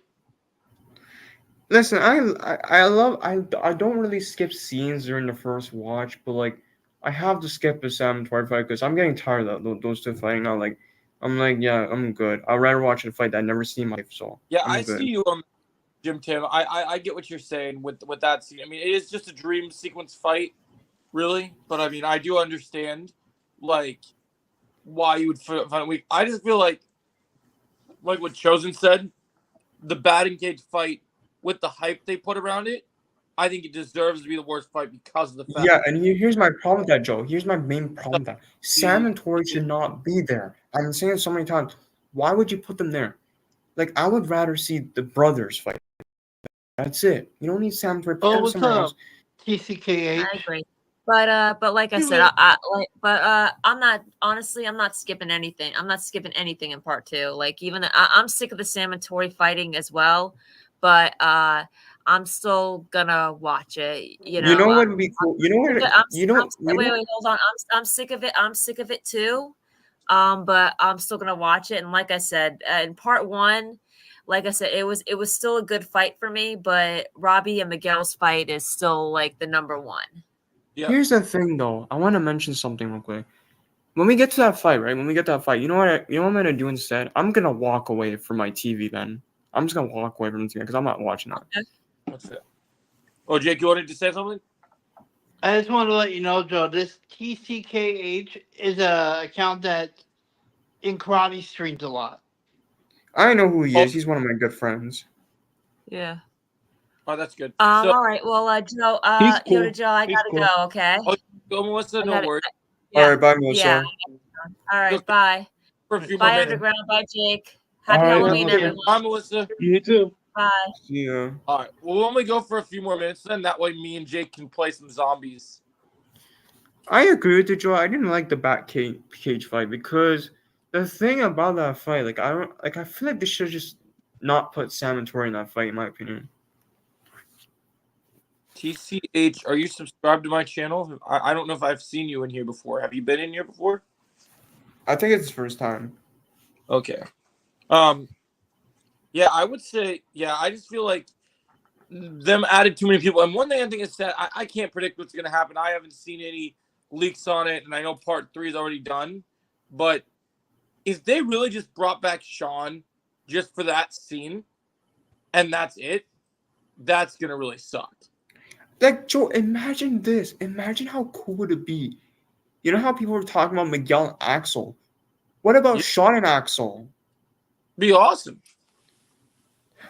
Listen, I don't really skip scenes during the first watch, but like I have to skip the Sam and Tori fight because I'm getting tired of those two fighting now. Like I'm like, yeah, I'm good. I'd rather watch a fight that I never seen in my life, so Yeah, I'm I see good. you, Jim Tim. I get what you're saying with that scene. I mean, it is just a dream sequence fight, really. But I mean, I do understand, like, why you would find it weak. I just feel like what Chosen said, the batting cage fight with the hype they put around it, I think it deserves to be the worst fight because of the fact. Yeah, and here's my problem with that, Joe. Here's my main problem with that. Sam and Tori should not be there. I've been saying it so many times. Why would you put them there? Like I would rather see the brothers fight. That's it. You don't need Sam and Tori. Put Oh, them what's somewhere else. up, TCKH? I agree. But like I You said, were- I'm not skipping anything. I'm not skipping anything in part 2. Like even I'm sick of the Sam and Tori fighting as well, but I'm still gonna watch it. You know what would be cool? You know what? Wait, hold on. I'm sick of it. I'm sick of it too. But I'm still gonna watch it. And like I said, in part 1, like I said, it was still a good fight for me. But Robbie and Miguel's fight is still like the number 1. Yeah. Here's the thing, though. I want to mention something real quick. When we get to that fight, right? When we get to that fight, you know what? You know what I'm gonna do instead? I'm gonna walk away from my TV. Then I'm just gonna walk away from the TV because I'm not watching that. That's it. Oh, Jake, you wanted to say something? I just want to let you know, Joe. This TCKH is a account that in karate streams a lot. I know who he Oh. is. He's one of my good friends. Yeah. Oh, that's good. All right. Well, Joe, He's cool. Yoda Joe, I He's gotta cool. go. Okay. Go, Melissa. I No gotta- worries. Yeah. All right, bye, Melissa. Yeah. All right. Bye. For a few more Bye, minutes. Underground. Bye, Jake. Happy All right, Halloween, Melissa. everyone. Bye, Melissa. You too. Bye. See ya. All right. Well, we'll only go for a few more minutes, then that way me and Jake can play some zombies. I agree with you, Joe. I didn't like the cage fight because the thing about that fight, like I feel like they should just not put Sam and Tori in that fight, in my opinion. TCH, are you subscribed to my channel? I don't know if I've seen you in here before. Have you been in here before? I think it's his first time. Okay. Yeah, I would say, yeah, I just feel like them added too many people. And one thing I think is that I can't predict what's going to happen. I haven't seen any leaks on it, and I know part 3 is already done. But if they really just brought back Sean just for that scene, and that's it, that's going to really suck. Like, Joe, imagine this. Imagine how cool would it be. You know how people were talking about Miguel and Axel? What about Yeah. Sean and Axel? Be awesome.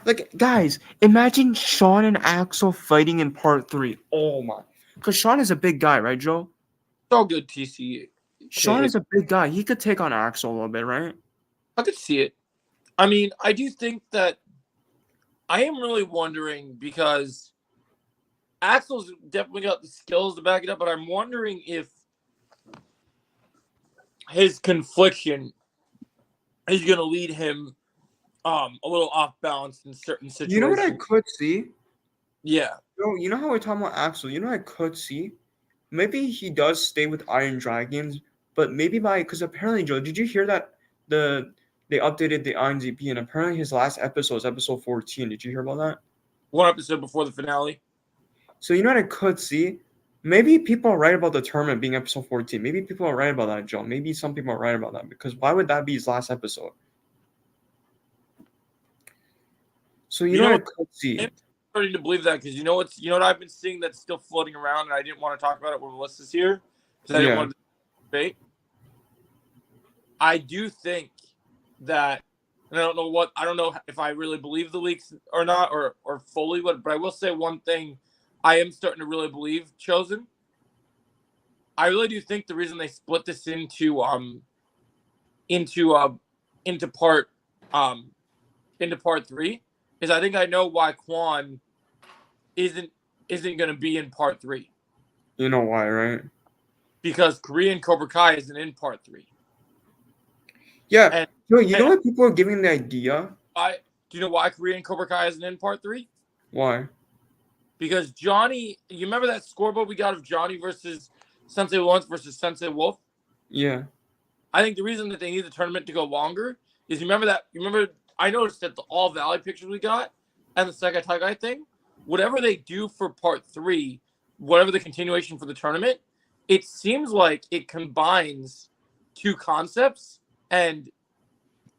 Like, guys, imagine Sean and Axel fighting in part 3. Oh my. Because Sean is a big guy, right, Joe? It's all good, TC. Sean is a big guy. He could take on Axel a little bit, right? I could see it. I mean, I do think that I am really wondering because Axel's definitely got the skills to back it up, but I'm wondering if his confliction is going to lead him a little off balance in certain situations. You know what I could see? Yeah. You know how we're talking about Axel? You know what I could see? Maybe he does stay with Iron Dragons, but maybe because apparently, Joe, did you hear that they updated the IMDb and apparently his last episode is episode 14. Did you hear about that? One episode before the finale. So you know what I could see? Maybe people are right about the tournament being episode 14. Maybe people are right about that, Joe. Maybe some people are right about that because why would that be his last episode? So you know what I could see? I'm starting to believe that because you know what I've been seeing that's still floating around, and I didn't want to talk about it when Melissa's here because I didn't want to debate. I do think that, and I don't know if I really believe the leaks or not, or fully, but I will say one thing I am starting to really believe, Chosen. I really do think the reason they split this into part 3 is I think I know why Quan isn't going to be in part 3. You know why, right? Because Korean Cobra Kai isn't in part 3. Yeah. And, you know what people are giving the idea? Do you know why Korean Cobra Kai isn't in part 3? Why? Because Johnny, you remember that scoreboard we got of Johnny versus Sensei Lawrence versus Sensei Wolf? Yeah. I think the reason that they need the tournament to go longer is remember I noticed that the All Valley pictures we got and the Sekai Taigai thing, whatever they do for part 3, whatever the continuation for the tournament, it seems like it combines 2 concepts. And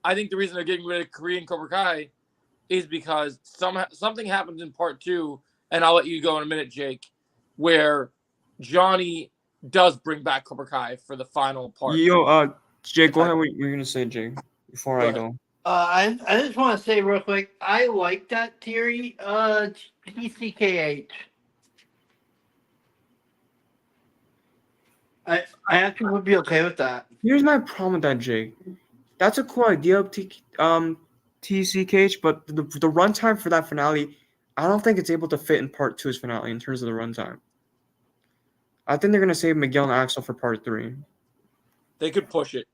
I think the reason they're getting rid of Korean Cobra Kai is because something happens in part 2, and I'll let you go in a minute, Jake, where Johnny does bring back Cobra Kai for the final part. Yo, Jake, go ahead. What you're gonna say, Jake, before I go. I just want to say real quick, I like that theory, TCKH. I actually would be okay with that. Here's my problem with that, Jake. That's a cool idea of TCKH, but the runtime for that finale, I don't think it's able to fit in part 2's finale in terms of the runtime. I think they're gonna save Miguel and Axel for part 3. They could push it.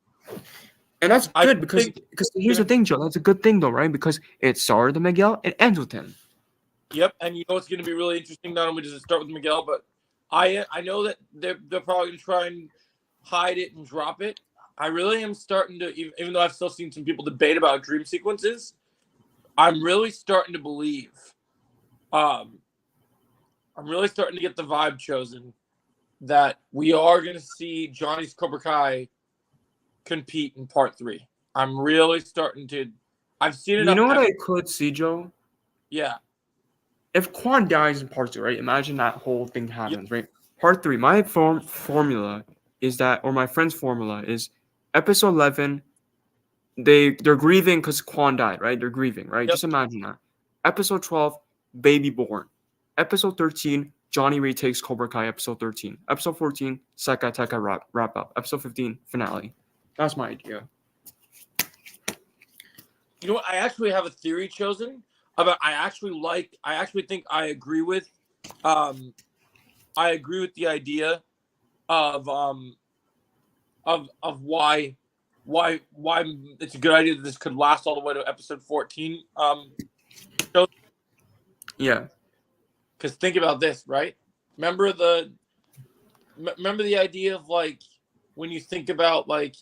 And that's good because here's the thing, Joe. That's a good thing though, right? Because it started with Miguel, it ends with him. Yep, and you know what's going to be really interesting? Not only does it start with Miguel, but I know that they're probably going to try and hide it and drop it. I really am starting to, even though I've still seen some people debate about dream sequences, I'm really starting to believe. I'm really starting to get the vibe, Chosen, that we are going to see Johnny's Cobra Kai compete in part 3. I'm really starting to. I've seen it. You know what I could see, Joe? Yeah. If Quan dies in part 2, right? Imagine that whole thing happens, right? Part 3. My formula is that, or my friend's formula is, episode 11. They're grieving because Quan died, right? They're grieving, right? Yep. Just imagine that. Episode 12, baby born. Episode 13, Johnny retakes Cobra Kai. Episode 13. Episode 14, Sekai Taikai wrap up. Episode 15, finale. That's my idea. You know what? I actually have a theory, Chosen, about I actually think I agree with the idea of why it's a good idea that this could last all the way to episode 14. Yeah. Because think about this, right? Remember the idea of like when you think about like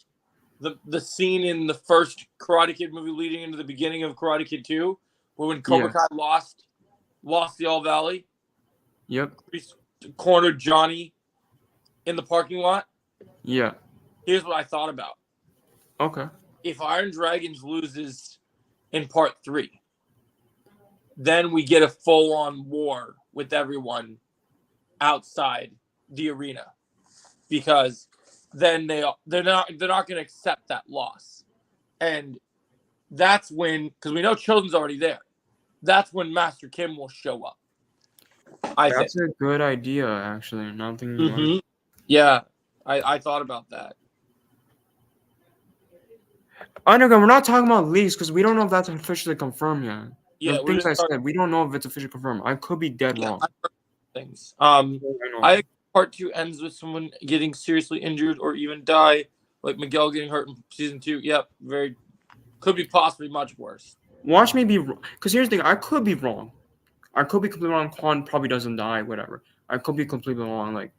the scene in the first Karate Kid movie leading into the beginning of Karate Kid 2, where when Cobra Kai lost the All Valley, Yep. Kreese cornered Johnny in the parking lot. Yeah. Here's what I thought about. Okay. If Iron Dragons loses in part 3, then we get a full-on war with everyone outside the arena, because then they're not going to accept that loss, and that's when, because we know Children's already there, that's when Master Kim will show up. That's a good idea, actually. Not thinking about it. Yeah, I thought about that. Underground, we're not talking about leaks because we don't know if that's officially confirmed yet. Yeah, The things I said, we don't know if it's officially confirmed. I could be dead wrong. Things. I part 2 ends with someone getting seriously injured or even die, like Miguel getting hurt in season 2. Yep, could be possibly much worse. Watch me be wrong. Because here's the thing, I could be wrong. I could be completely wrong. Quan probably doesn't die, whatever. I could be completely wrong, like,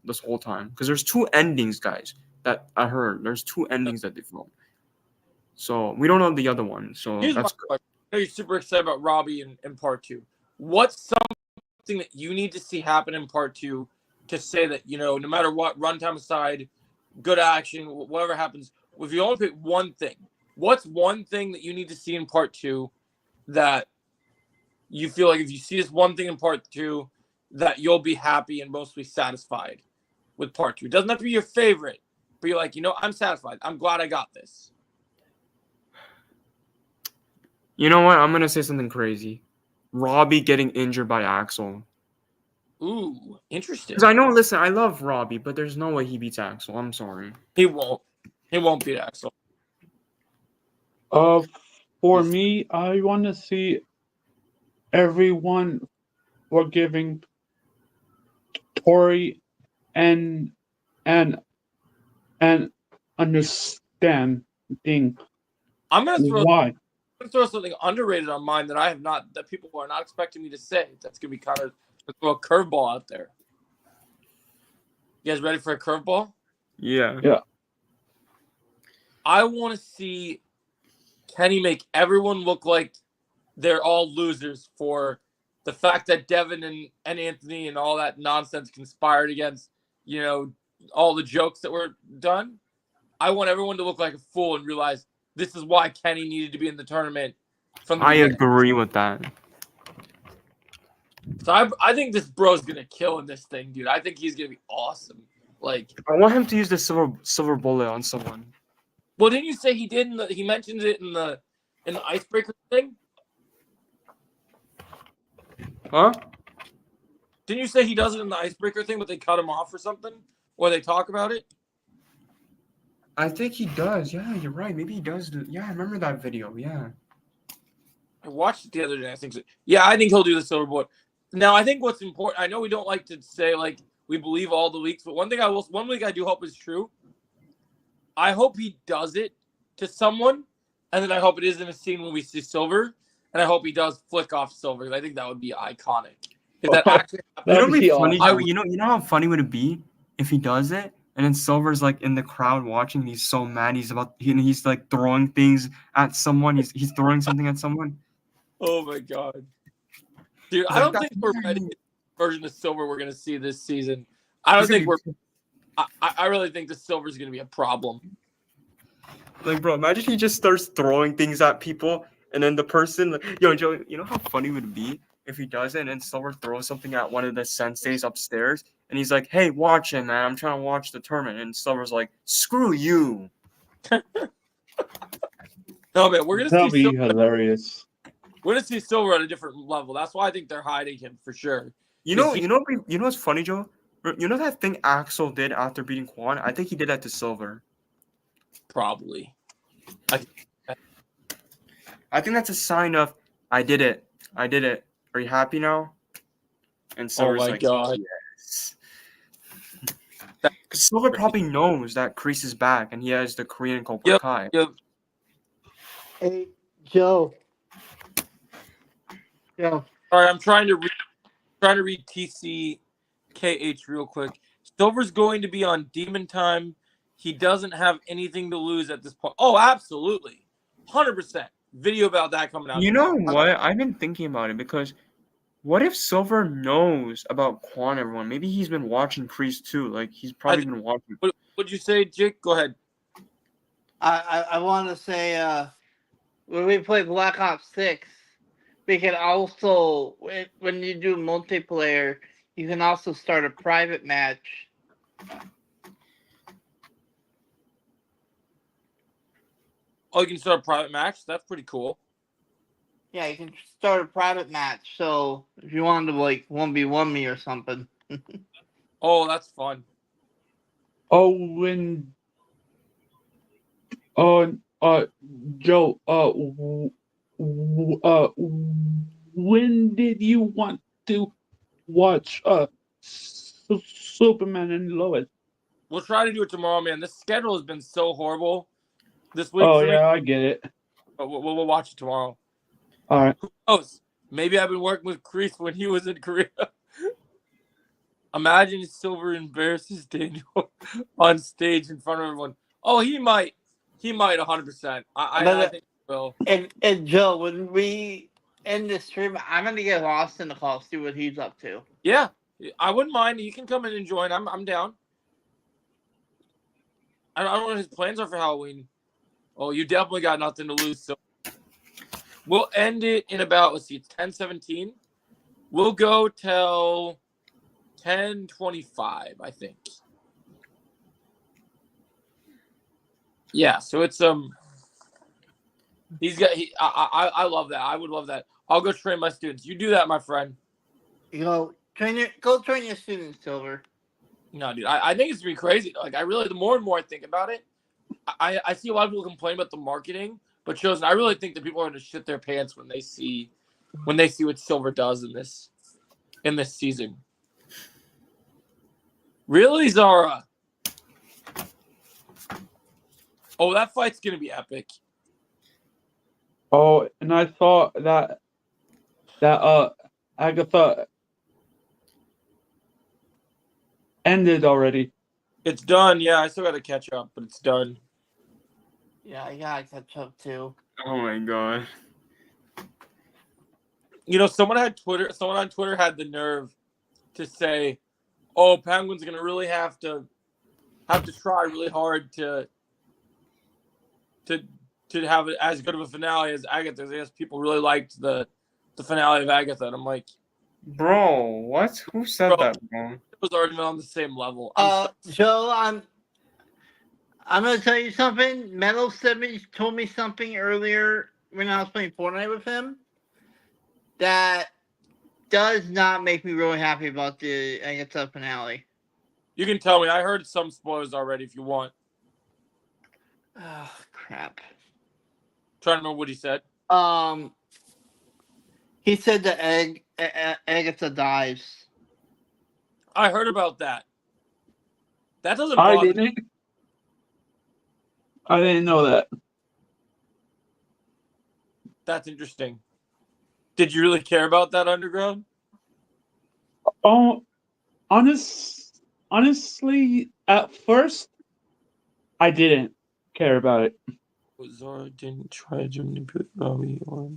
this whole time. Because there's 2 endings, guys, that I heard. There's 2 endings that they filmed. So we don't know the other one. So Here's that's my question. I know you're super excited about Robbie in part 2. What's something that you need to see happen in part 2 to say that, no matter what, runtime aside, good action, whatever happens, if you only pick one thing, what's one thing that you need to see in part 2 that you feel like if you see this one thing in part 2 that you'll be happy and mostly satisfied with part 2? It doesn't have to be your favorite, but you're like, I'm satisfied. I'm glad I got this. You know what? I'm gonna say something crazy. Robbie getting injured by Axel. Ooh, interesting. Because I know, listen, I love Robbie, but there's no way he beats Axel. I'm sorry. He won't. He won't beat Axel. For me, I want to see everyone forgiving Tori and understanding I'm gonna why. throw something underrated on mine that people are not expecting me to say. That's gonna be kind of throw a curveball out there. You guys ready for a curveball? Yeah. Yeah. I want to see Kenny make everyone look like they're all losers for the fact that Devin and Anthony and all that nonsense conspired against, all the jokes that were done. I want everyone to look like a fool and realize this is why Kenny needed to be in the tournament from the beginning. Agree with that. So I think this bro's gonna kill in this thing, dude. I think he's gonna be awesome. Like, I want him to use the silver bullet on someone. well, didn't you say he did? He mentioned it in the icebreaker thing. Huh? Didn't you say he does it in the icebreaker thing, but they cut him off or something, or they talk about it? I think he does. Yeah, you're right. Maybe he does. Yeah, I remember that video. Yeah. I watched it the other day. I think so. Yeah, I think he'll do the silver bullet. Now, I think what's important. I know we don't like to say like we believe all the leaks, but one leak I do hope is true. I hope he does it to someone, and then I hope it is in a scene when we see Silver, and I hope he does flick off Silver. I think that would be iconic. If that actually You know, That'd be funny. awesome. You know how funny would it be if he does it, and then Silver's like in the crowd watching. And he's so mad. He's like throwing things at someone. He's throwing something at someone. Oh my god, dude! He's I like, don't think we're ready for the version of Silver we're gonna see this season. I don't think we're. I really think the Silver's gonna be a problem. Like, bro, imagine he just starts throwing things at people, and then the person, like, yo, Joe, you know how funny would it be if he does it, and then Silver throws something at one of the senseis upstairs, and he's like, "Hey, watch it, man! I'm trying to watch the tournament," and Silver's like, "Screw you!" No, man, we're gonna That'd see be Silver. hilarious. We're gonna see Silver at a different level. That's why I think they're hiding him for sure. You know what's funny, Joe? You know that thing Axel did after beating Quan? I think he did that to Silver. Probably. I think that's a sign of I did it. Are you happy now? And Silver's my God. Yes. Because Silver probably knows that Kreese is back and he has the Korean Cobra Kai. Yep. Hey, Joe. Joe. All right, I'm trying to read Trying to read TCKH real quick. Silver's going to be on Demon Time. He doesn't have anything to lose at this point. Oh, absolutely. 100%. Video about that coming out You know tomorrow. what? I've been thinking about it because what if Silver knows about Quan, everyone? Maybe he's been watching Priest too. Like, he's probably been watching. What'd you say, Jake? Go ahead. I want to say when we play Black Ops 6, we can also, when you do multiplayer, you can also start a private match. Oh, you can start a private match? That's pretty cool. Yeah, you can start a private match. So if you wanted to like 1v1 me or something. Oh, that's fun. Oh, when Joe, when did you want to watch Superman and Lois? We'll try to do it tomorrow, man. This schedule has been so horrible this week Oh for me. yeah, I get it. But we'll watch it tomorrow. All right. Who knows? Maybe I've been working with Chris when he was in Korea. Imagine Silver embarrasses Daniel on stage in front of everyone. Oh, he might 100%. I think he will. And Joe, when we end the stream, I'm gonna get lost in the call, see what he's up to. Yeah, I wouldn't mind. He can come in and join. I'm down. I don't know what his plans are for Halloween. Oh, you definitely got nothing to lose. So we'll end it in about, let's see, it's 10:17. We'll go till 10:25, I think. Yeah, so it's he's got I love that. I would love that. I'll go train my students. You do that, my friend. You know, go train your students, Silver. No, dude, I think it's gonna be crazy. Like, I really, the more and more I think about it, I see a lot of people complain about the marketing, but Chosen, I really think that people are gonna shit their pants when they see what Silver does in this season. Really, Zara? Oh, that fight's gonna be epic. Oh, and I thought that Agatha ended already. It's done. Yeah, I still got to catch up, but it's done. Yeah, I gotta catch up too. Oh my god. You know, someone on Twitter had the nerve to say, "Oh, Penguin's gonna really have to try really hard to have it as good of a finale as Agatha." I guess people really liked the finale of Agatha, and I'm like, Bro, what? Who said that, bro? it was already on the same level. Joe, I'm gonna tell you something. Metal told me something earlier when I was playing Fortnite with him that does not make me really happy about the Agatha finale. You can tell me. I heard some spoilers already. If you want, Oh crap. trying to remember what he said. He said that Agatha dies. I heard about that. That doesn't I bother me. didn't. I didn't know that. That's interesting. Did you really care about that, Underground? Oh, honestly, at first, I didn't care about it. Zara didn't try to manipulate Robbie or.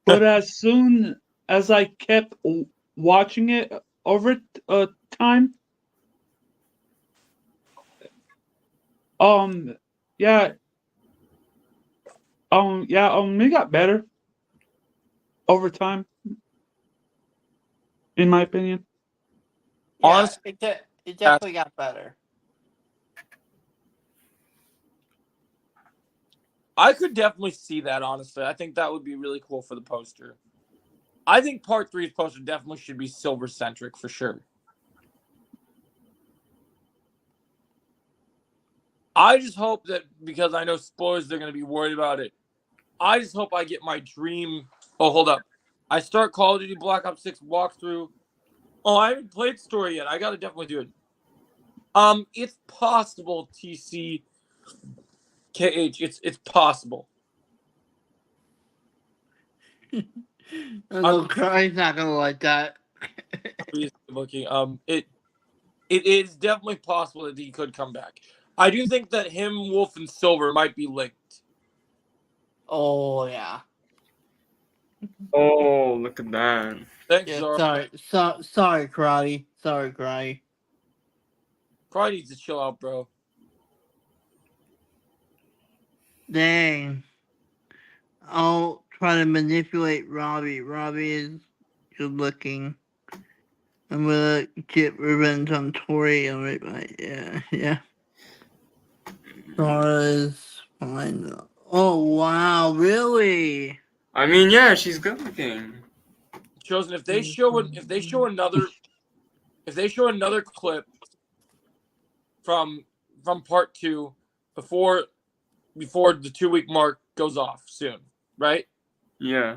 But as soon as I kept watching it over time, yeah, it got better over time, in my opinion. Yeah, Honestly, it definitely got better. I could definitely see that, honestly. I think that would be really cool for the poster. I think Part 3's poster definitely should be Silver-centric for sure. I just hope that, because I know spoilers, they're going to be worried about it. I just hope I get my dream. Oh, hold up. I start Call of Duty Black Ops 6 walkthrough. Oh, I haven't played story yet. I got to definitely do it. It's possible, TCKH. It's possible. I know Cry's not gonna like that. Looking, it is definitely possible that he could come back. I do think that him, Wolf, and Silver might be linked. Oh yeah. Oh, look at that. Thanks, Yeah. Zara. Sorry, Karate. Sorry, Cry. Probably needs to chill out, bro. Dang. I'll try to manipulate Robbie. Robbie is good looking. I'm gonna get revenge on Tori. Alright, yeah. Zara's fine. Oh wow, really? I mean, yeah, she's good looking. Chosen. If they show another clip from part 2 before the 2-week mark goes off soon, right? Yeah.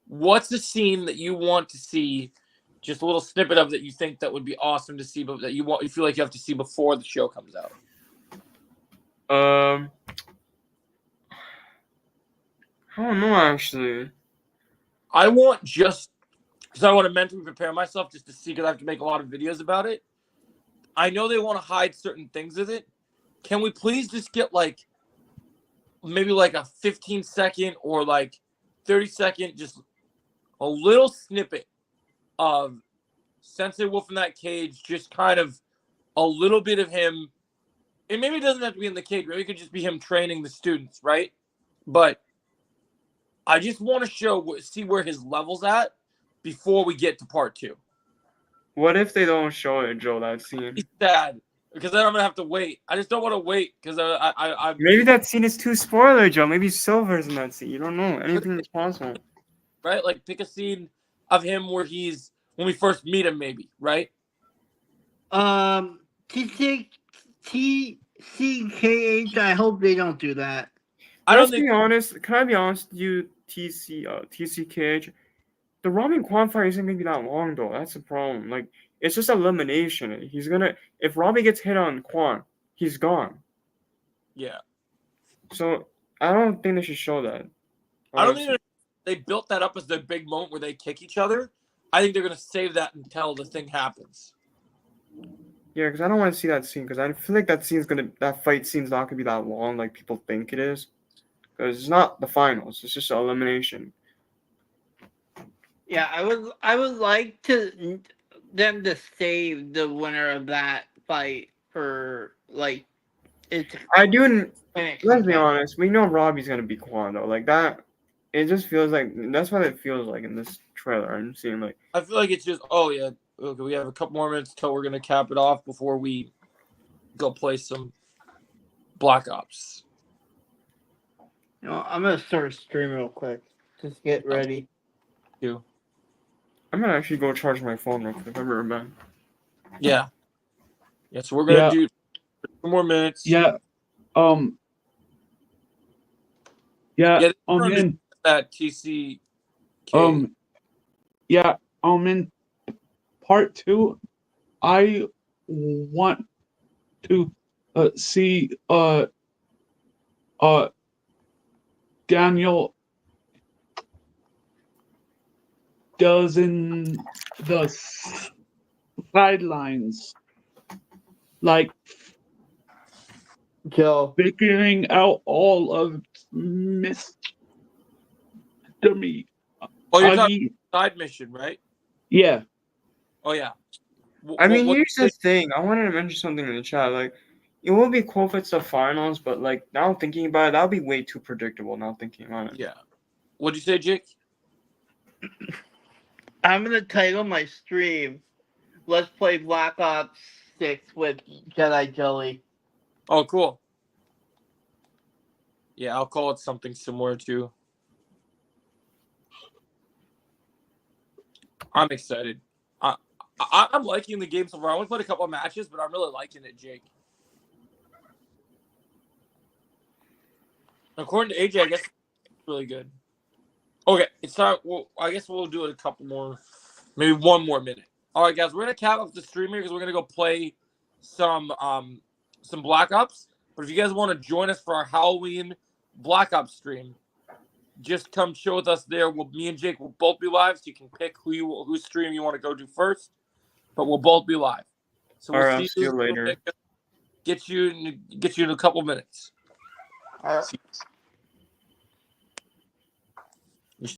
What's the scene that you want to see? Just a little snippet of that you think that would be awesome to see, but that you feel like you have to see before the show comes out. I don't know actually. I want just because I want to mentally prepare myself just to see, because I have to make a lot of videos about it. I know they want to hide certain things with it. Can we please just get like maybe like a 15-second or like 30-second, just a little snippet of Sensei Wolf in that cage, just kind of a little bit of him. And maybe it doesn't have to be in the cage. Maybe it could just be him training the students, right? But I just want to see where his level's at before we get to part 2. What if they don't show it, Joe, that scene? He's sad because then I'm gonna have to wait. I just don't want to wait because I Maybe that scene is too spoiler, Joe. Maybe Silver's in that scene. You don't know. Anything is possible. right. Like pick a scene of him where he's when we first meet him, maybe, right? TCKH. I hope they don't do that. I don't Let's think. be honest. Can I be honest with you, TCKH? The Robin Quan fight isn't gonna be that long though. That's the problem. Like it's just elimination. If Robbie gets hit on Quan, he's gone. Yeah, So I don't think they should show that. I don't think they built that up as their big moment where they kick each other. I think they're gonna save that until the thing happens. Yeah, because I don't want to see that scene. Because I feel like that fight scene's not gonna be that long, like people think it is. Because it's not the finals. It's just an elimination. Yeah, I would like them to save the winner of that fight for like it's. I do. Let's Let's be honest. We know Robbie's gonna be Quan though. Like that. It just feels like that's what it feels like in this trailer. I'm seeing like. I feel like it's just okay. We have a couple more minutes till we're gonna cap it off before we go play some Black Ops. I'm gonna start a stream real quick. Just get ready. I'm gonna actually go charge my phone real quick. I'll be right back. Yeah. So we're gonna do 2 more minutes. Yeah. Yeah. In That TC. in part 2, I want to see Daniel does in the sidelines, like Joe. figuring out all of Mr. Me. Oh, you're talking side mission, right? Yeah. Oh yeah. I mean, here's the thing. I wanted to mention something in the chat. Like, it would be cool if it's the finals, but like now thinking about it, that would be way too predictable. Now thinking about it. Yeah. What'd you say, Jake? I'm gonna title my stream "Let's Play Black Ops 6 with Jedi Jelly." Oh, cool. Yeah, I'll call it something similar to. I'm excited. I'm liking the game so far. I only played a couple of matches, but I'm really liking it, Jake. According to AJ, I guess it's really good. Okay, it's time. Well, I guess we'll do it a couple more, maybe 1 more minute. All right, guys, we're gonna cap off the stream here because we're gonna go play some Black Ops. But if you guys want to join us for our Halloween Black Ops stream, just come chill with us there. Me and Jake will both be live, so you can pick whose stream you want to go to first. But we'll both be live. So we'll All right, I'll see you later. Get you in a couple minutes. All right.